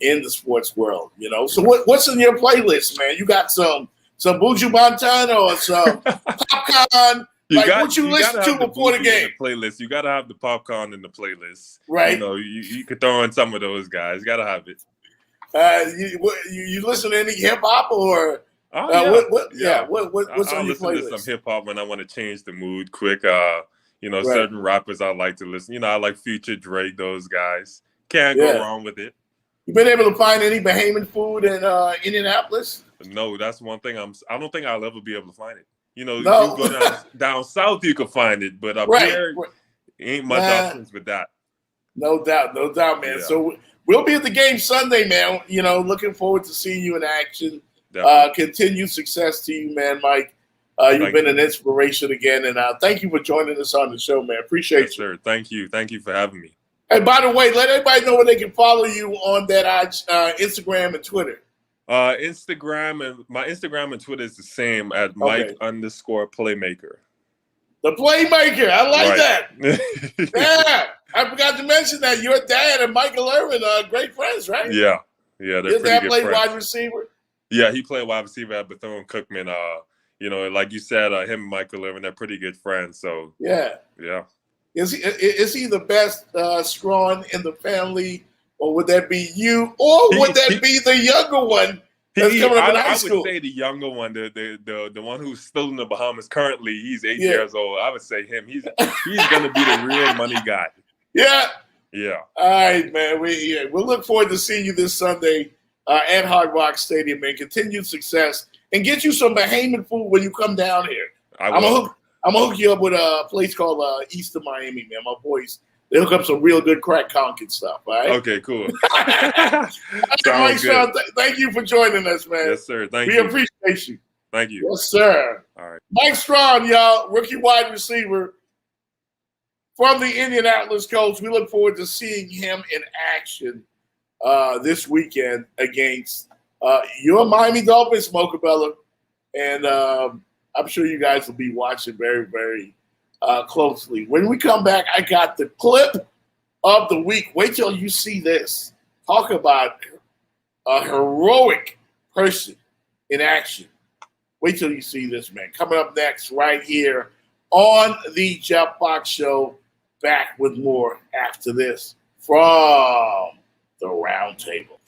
in the sports world, So what's in your playlist, man? You got some Buju Banton or some popcorn? What you listen to before the game? The playlist. You got to have the popcorn in the playlist. Right. You could throw in some of those guys. You got to have it. You listen to any hip hop or? What's on your playlist? I listen to some hip hop when I want to change the mood quick. Certain rappers I like to listen. I like Future, Drake, those guys. Can't go wrong with it. You been able to find any Bahamian food in Indianapolis? No, that's one thing I don't think I'll ever be able to find it. You know, No. you go down south, you can find it, but up here, ain't much options with that. No doubt, man. Yeah. So we'll be at the game Sunday, man. You know, looking forward to seeing you in action. Continued success to you, man, Mike. You've been an inspiration again, and thank you for joining us on the show, man. Appreciate you. Sir. Thank you for having me. And by the way, let everybody know where they can follow you on that Instagram and Twitter. Instagram and Twitter is the same at Mike_Playmaker. The Playmaker. I like that. that. Yeah. I forgot to mention that your dad and Michael Irvin are great friends, right? Yeah, they're Your pretty dad good played friends. wide receiver? Yeah, he played wide receiver at Bethune-Cookman. You know, like you said, him and Michael Irvin, they're pretty good friends. So yeah. Is he the best Strawn in the family, or would that be you, or would that be the younger one that's coming up in high school? I would say the younger one, the one who's still in the Bahamas currently. He's 8 years old. I would say him. He's going to be the real money guy. Yeah. All right, man. We'll look forward to seeing you this Sunday at Hard Rock Stadium, man. Continued success, and get you some Bahamian food when you come down here. I'm gonna hook you up with a place called East of Miami, man. My boys, they hook up some real good crack conch and stuff. All right. Okay, cool. Mike Strawn, thank you for joining us, man. Yes, sir. Thank you. We appreciate you. Thank you. Yes, sir. All right. Mike Strawn, y'all, rookie wide receiver from the Indianapolis Colts. We look forward to seeing him in action this weekend against your Miami Dolphins, Mocha Bella. And I'm sure you guys will be watching very, very closely. When we come back, I got the clip of the week. Wait till you see this. Talk about a heroic person in action. Wait till you see this, man. Coming up next right here on the Jeff Fox Show. Back with more after this from the Round Table.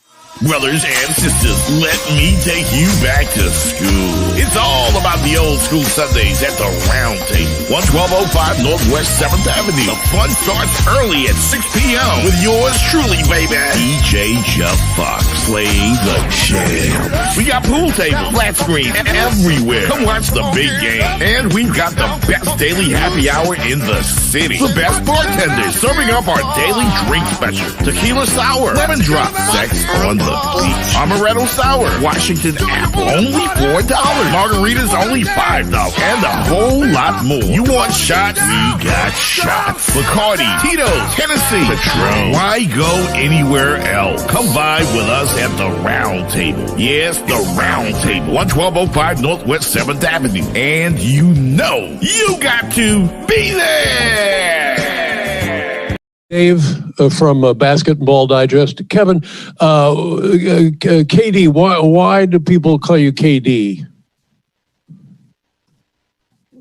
Brothers and sisters, let me take you back to school. It's all about the old school Sundays at the Round Table, 11205 Northwest 7th Avenue. The fun starts early at 6 p.m. with yours truly, baby, DJ Jeff Fox. Play the jam. We got pool tables, flat screen, everywhere. Come watch the big game. And we've got the best daily happy hour in the city. The best bartenders serving up our daily drink special. Tequila sour, lemon drop, sex on the beach, amaretto sour, Washington apple, only $4. Margaritas only $5, and a whole lot more. You want shots? We got shots. Bacardi, Tito's, Tennessee, Patron. Why go anywhere else? Come by with us at the Round Table. Yes, the Round Table, 11205 Northwest 7th Avenue. And you know you got to be there. Dave from Basketball Digest. Kevin, KD, why do people call you KD?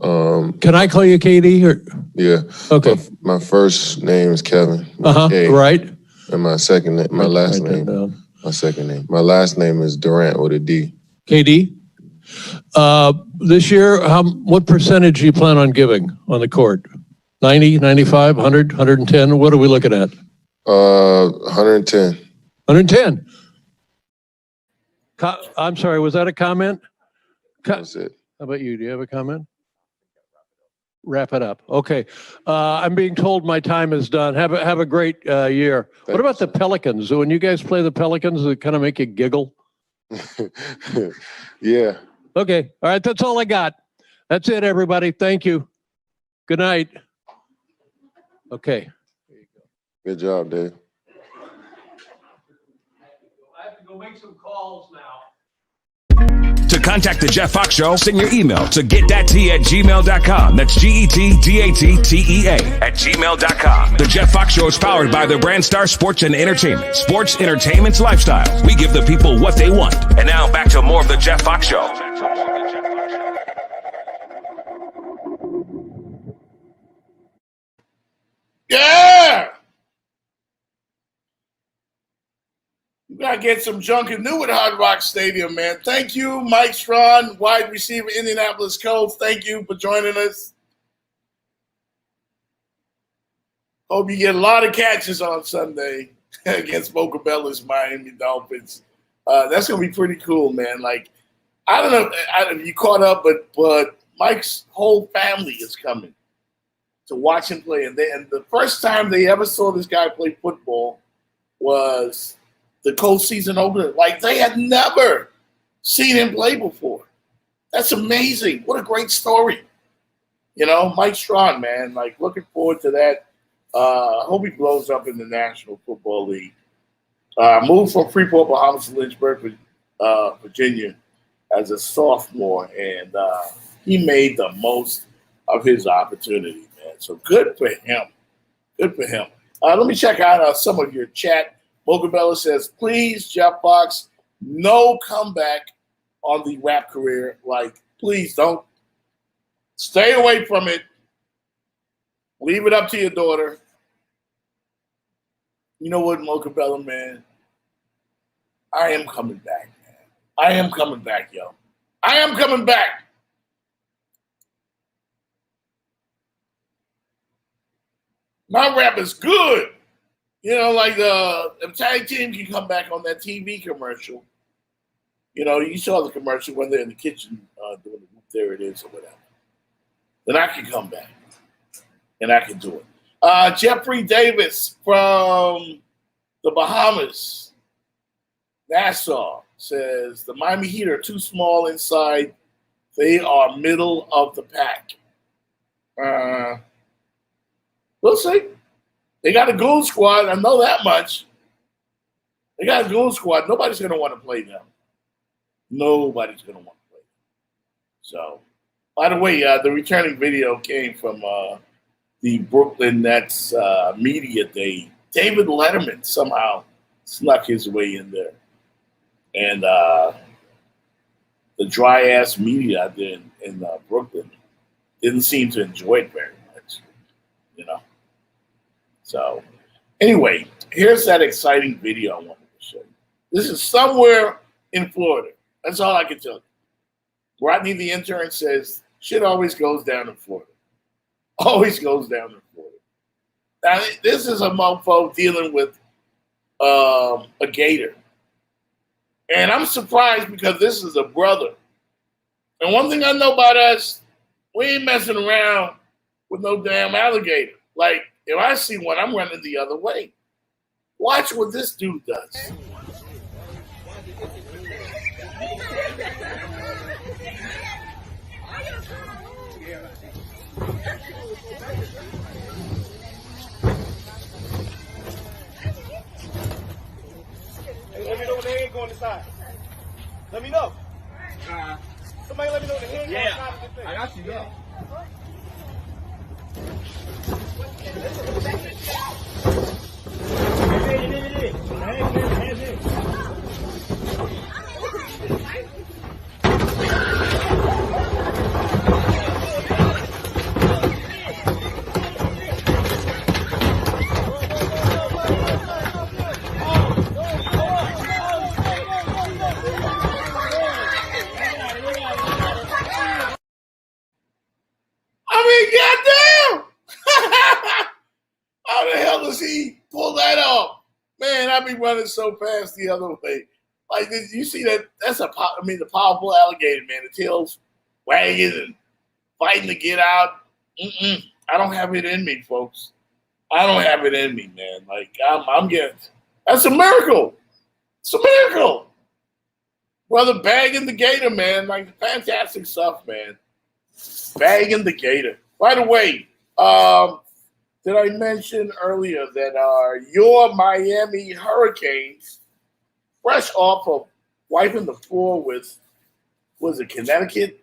Can I call you KD? Or? Yeah. Okay. My first name is Kevin. Right. And my second name, my last name, my second name. My last name is Durant with a D. KD. This year, what percentage do you plan on giving on the court? 90, 95, 100, 110? What are we looking at? 110. 110. I'm sorry, was that a comment? That's it. How about you? Do you have a comment? Wrap it up. Okay. I'm being told my time is done. Have a great year. What about the Pelicans? When you guys play the Pelicans, does it kind of make you giggle? Yeah. Okay. All right. That's all I got. That's it, everybody. Thank you. Good night. Okay. Good job, Dave. I have to go make some calls now. To contact the Jeff Fox Show, send your email to getthattea@gmail.com. That's GETDATTEA@gmail.com. The Jeff Fox Show is powered by the Brand Star Sports and Entertainment. Sports, entertainment's lifestyle. We give the people what they want. And now back to more of the Jeff Fox Show. Yeah! You got to get some junk and new at Hard Rock Stadium, man. Thank you, Mike Strawn, wide receiver, Indianapolis Colts. Thank you for joining us. Hope you get a lot of catches on Sunday against Mocha Bella's Miami Dolphins. That's going to be pretty cool, man. Like, I don't know if you caught up, but Mike's whole family is coming to watch him play. And the first time they ever saw this guy play football was the Colts season opener. Like, they had never seen him play before. That's amazing. What a great story. You know, Mike Strong, man. Like, looking forward to that. Hope he blows up in the National Football League. Moved from Freeport, Bahamas to Lynchburg, Virginia as a sophomore, and he made the most of his opportunity, man. So good for him. Good for him. Let me check out some of your chat. Mogabella says, please, Jeff Fox, no comeback on the rap career. Like, please don't. Stay away from it. Leave it up to your daughter. You know what, Mogabella, man? I am coming back, man. I am coming back, yo. I am coming back. My rap is good. You know, like the tag team can come back on that TV commercial. You know, you saw the commercial when they're in the kitchen doing the there it is or whatever. Then I can come back and I can do it. Jeffrey Davis from the Bahamas, Nassau, says the Miami Heat are too small inside. They are middle of the pack. We'll see. They got a goon squad. I know that much. They got a goon squad. Nobody's going to want to play them. Nobody's going to want to play them. So, by the way, the returning video came from the Brooklyn Nets media day. David Letterman somehow snuck his way in there. And the dry-ass media out there in Brooklyn didn't seem to enjoy it very much, you know. So, anyway, here's that exciting video I wanted to show you. This is somewhere in Florida. That's all I can tell you. Rodney, the intern, says, shit always goes down in Florida. Always goes down in Florida. Now, this is a mofo dealing with a gator. And I'm surprised because this is a brother. And one thing I know about us, we ain't messing around with no damn alligator. Like, if I see one, I'm running the other way. Watch what this dude does. Hey, let me know when the head going inside. Let me know. Somebody let me know when the head going inside of this thing. I got you, yeah. I mean, goddamn! How the hell does he pull that off? Man, I be running so fast the other way. Like, you see that? That's the powerful alligator, man. The tail's wagging and fighting to get out. I don't have it in me, folks. I don't have it in me, man. Like, I'm getting, that's a miracle. It's a miracle. Brother, bagging the gator, man. Like, fantastic stuff, man. Bagging the gator. By the way, did I mention earlier that your Miami Hurricanes, fresh off of wiping the floor with, was it Connecticut,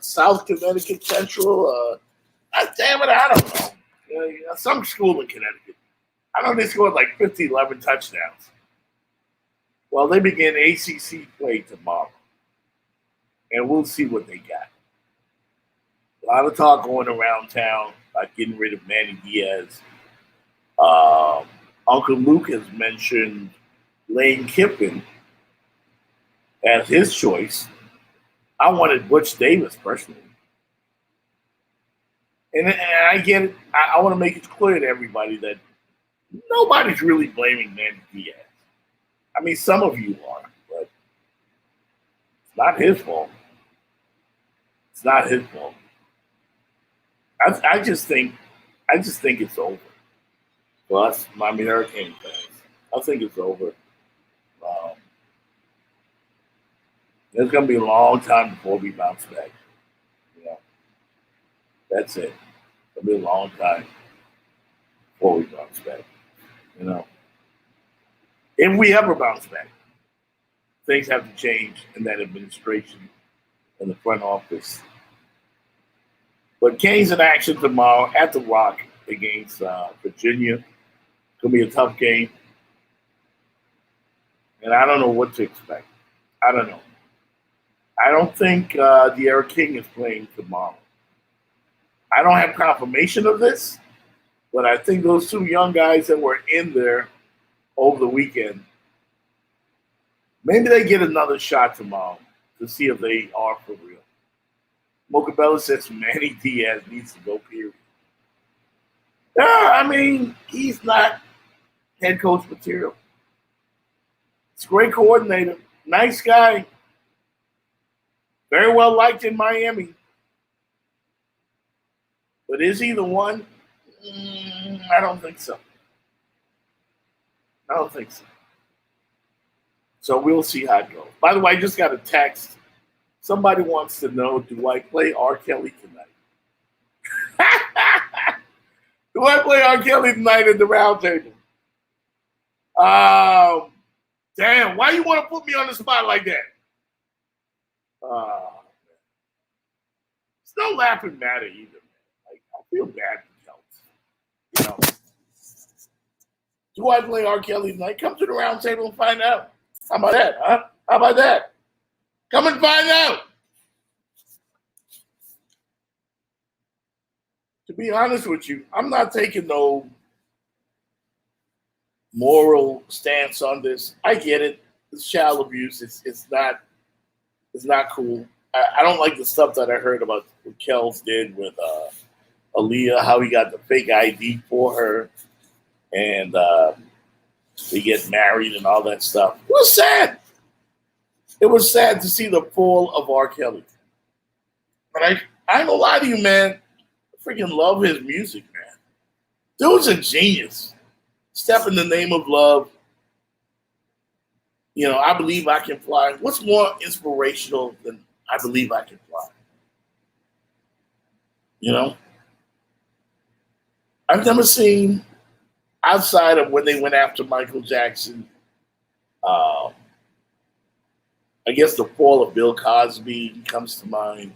South Connecticut Central? Damn it, I don't know. Some school in Connecticut. I know they scored like 11 touchdowns. Well, they begin ACC play tomorrow, and we'll see what they got. A lot of talk going around town about getting rid of Manny Diaz. Uncle Luke has mentioned Lane Kiffin as his choice. I wanted Butch Davis personally. And I get it. I want to make it clear to everybody that nobody's really blaming Manny Diaz. I mean, some of you are, but Not his fault. It's not his fault. I just think it's over. For us, Miami Hurricane fans, I think it's over. It's going to be a long time before we bounce back. That's it. It'll be a long time before we bounce back. If we ever bounce back, things have to change in that administration, in the front office. But Canes in action tomorrow at the Rock against Virginia. It's going to be a tough game. And I don't know what to expect. I don't know. I don't think De'Ara King is playing tomorrow. I don't have confirmation of this, but I think those two young guys that were in there over the weekend, maybe they get another shot tomorrow to see if they are for real. Mocha Bella says Manny Diaz needs to go, period. Yeah, I mean, he's not head coach material. He's a great coordinator, nice guy, very well liked in Miami. But is he the one? I don't think so. I don't think so. So we'll see how it goes. By the way, I just got a text. Somebody wants to know, do I play R. Kelly tonight? Do I play R. Kelly tonight at the round table? Damn, why you want to put me on the spot like that? It's no laughing matter either. Like, I feel bad for Kelly. Do I play R. Kelly tonight? Come to the round table and find out. How about that, huh? How about that? Come and find out. To be honest with you, I'm not taking no moral stance on this. I get it. It's child abuse. It's not cool. I don't like the stuff that I heard about what Kels did with Aaliyah, how he got the fake ID for her, and they get married and all that stuff. It was sad. It was sad to see the fall of R. Kelly. But I ain't gonna lie to you, man. I freaking love his music, man. Dude's a genius. Step in the Name of Love. I Believe I Can Fly. What's more inspirational than I Believe I Can Fly? I've never seen, outside of when they went after Michael Jackson, I guess the fall of Bill Cosby comes to mind.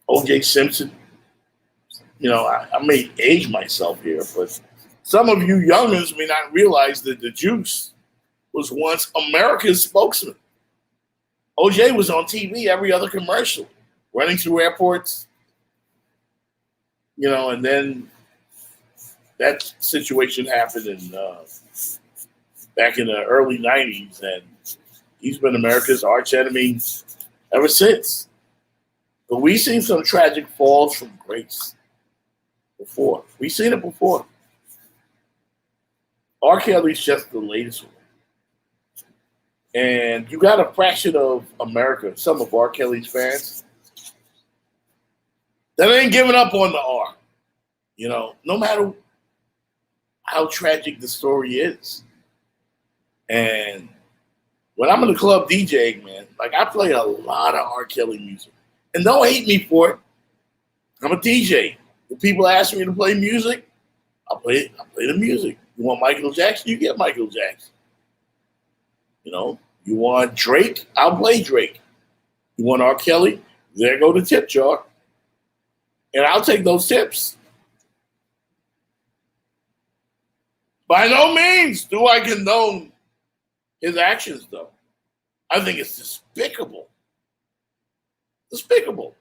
O.J. Simpson. I may age myself here, but some of you youngins may not realize that the Juice was once America's spokesman. O.J. was on TV every other commercial, running through airports, and then that situation happened back in the early 90s, and he's been America's arch enemy ever since. But we've seen some tragic falls from grace before. We've seen it before. R. Kelly's just the latest one. And you got a fraction of America, some of R. Kelly's fans, that ain't giving up on the R. No matter how tragic the story is. And when I'm in the club DJing, man, like I play a lot of R. Kelly music. And don't hate me for it. I'm a DJ. When people ask me to play music, I play the music. You want Michael Jackson? You get Michael Jackson. You want Drake? I'll play Drake. You want R. Kelly? There go the tip jar. And I'll take those tips. By no means do I condone his actions, though. I think it's despicable. Despicable.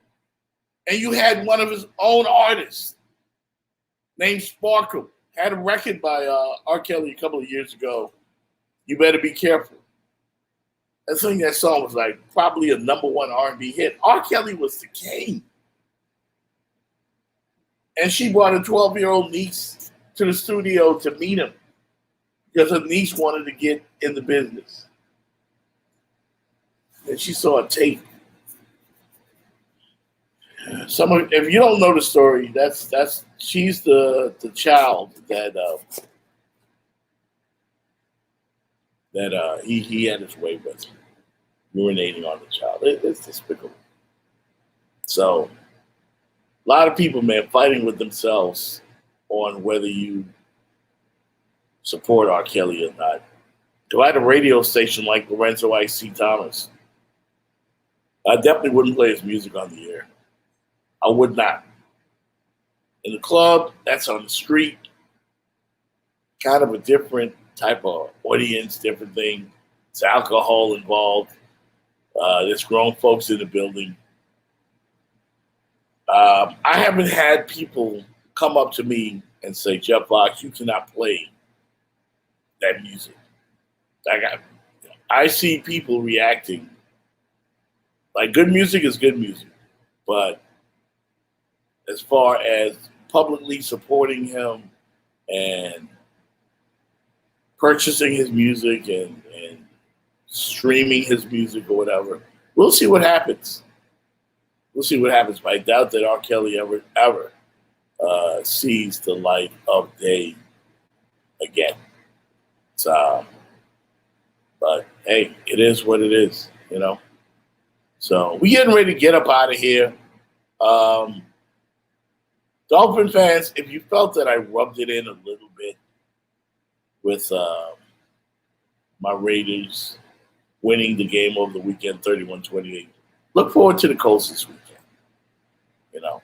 And you had one of his own artists named Sparkle, had a record by R. Kelly a couple of years ago. You Better Be Careful. I think that song was like probably a #1 R&B hit. R. Kelly was the king. And she brought a 12-year-old niece to the studio to meet him. because her niece wanted to get in the business. And she saw a tape. If you don't know the story, she's the child that he had his way with, urinating on the child. It's despicable. So, a lot of people, man, fighting with themselves on whether you support R. Kelly or not. If I had a radio station like Lorenzo I.C. Thomas, I definitely wouldn't play his music on the air. I would not. In the club, that's on the street. Kind of a different type of audience, different thing. It's alcohol involved. There's grown folks in the building. I haven't had people come up to me and say, Jeff Fox, you cannot play that music. I see people reacting. Like, good music is good music. But as far as publicly supporting him and purchasing his music and streaming his music or whatever, we'll see what happens. We'll see what happens. But I doubt that R. Kelly ever sees the light of day again. But hey, it is what it is, you know. So we getting ready to get up out of here. Dolphin fans, if you felt that I rubbed it in a little bit with my Raiders winning the game over the weekend, 31-28, look forward to the Colts this weekend. You know,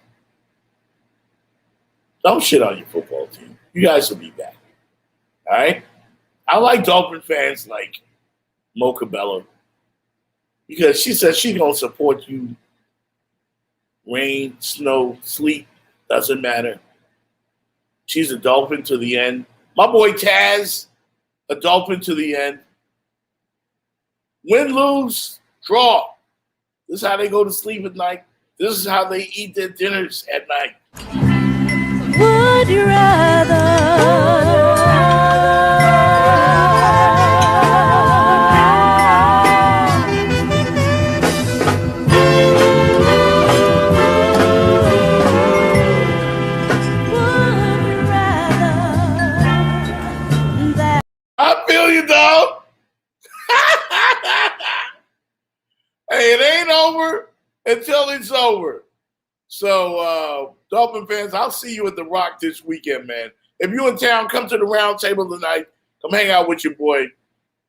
don't shit on your football team. You guys will be back. All right? I like Dolphin fans like Mo Cabello because she says she's going to support you. Rain, snow, sleet, doesn't matter. She's a Dolphin to the end. My boy Taz, a Dolphin to the end. Win, lose, draw. This is how they go to sleep at night. This is how they eat their dinners at night. Would you rather? I feel you, dog. Hey, it ain't over until it's over. So, Dolphin fans, I'll see you at the Rock this weekend, man. If you're in town, come to the round table tonight. Come hang out with your boy.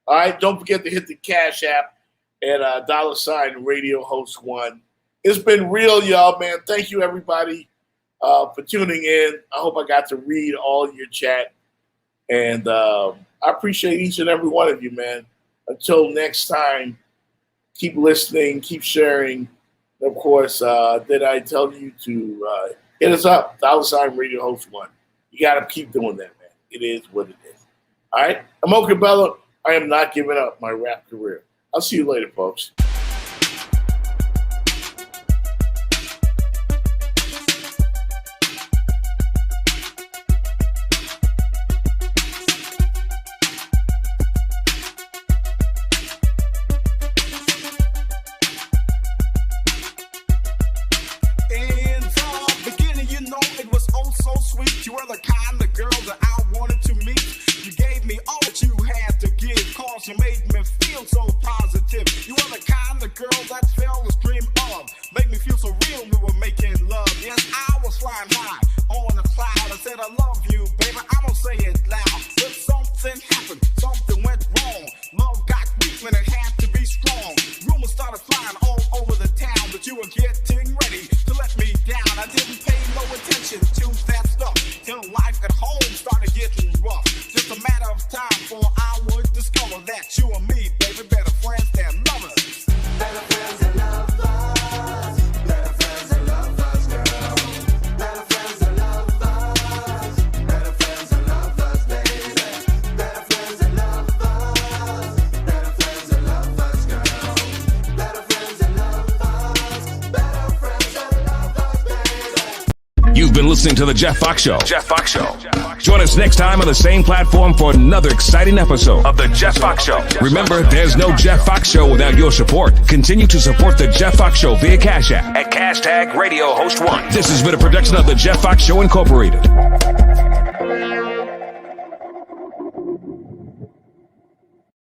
All right? Don't forget to hit the Cash App at $ Radiohost1. It's been real, y'all, man. Thank you, everybody, for tuning in. I hope I got to read all your chat. And I appreciate each and every one of you, man. Until next time, keep listening, keep sharing. And of course, did I tell you to hit us up, $ Radiohost1. You got to keep doing that, man. It is what it is. All right? I'm Mo Cabello. I am not giving up my rap career. I'll see you later, folks. You made me feel so positive. You are the kind of girl that fellas dream of. Make me feel so real, we were making love. Yes, I was flying high on a cloud. I said I love you, baby, I don't say it loud. But something happened, something went wrong. Love got weak when it had to be strong. Rumors started flying all over the town that you were getting ready to let me down. I didn't pay no attention to that stuff till life at home started getting rough. Just a matter of time before I would discover that you were been listening to The Jeff Fox Show. Jeff Fox Show. Join us next time on the same platform for another exciting episode of The Jeff Fox Show. Remember, there's no Jeff Fox Show without your support. Continue to support The Jeff Fox Show via Cash App at #RadioHost1. This has been a production of The Jeff Fox Show Incorporated.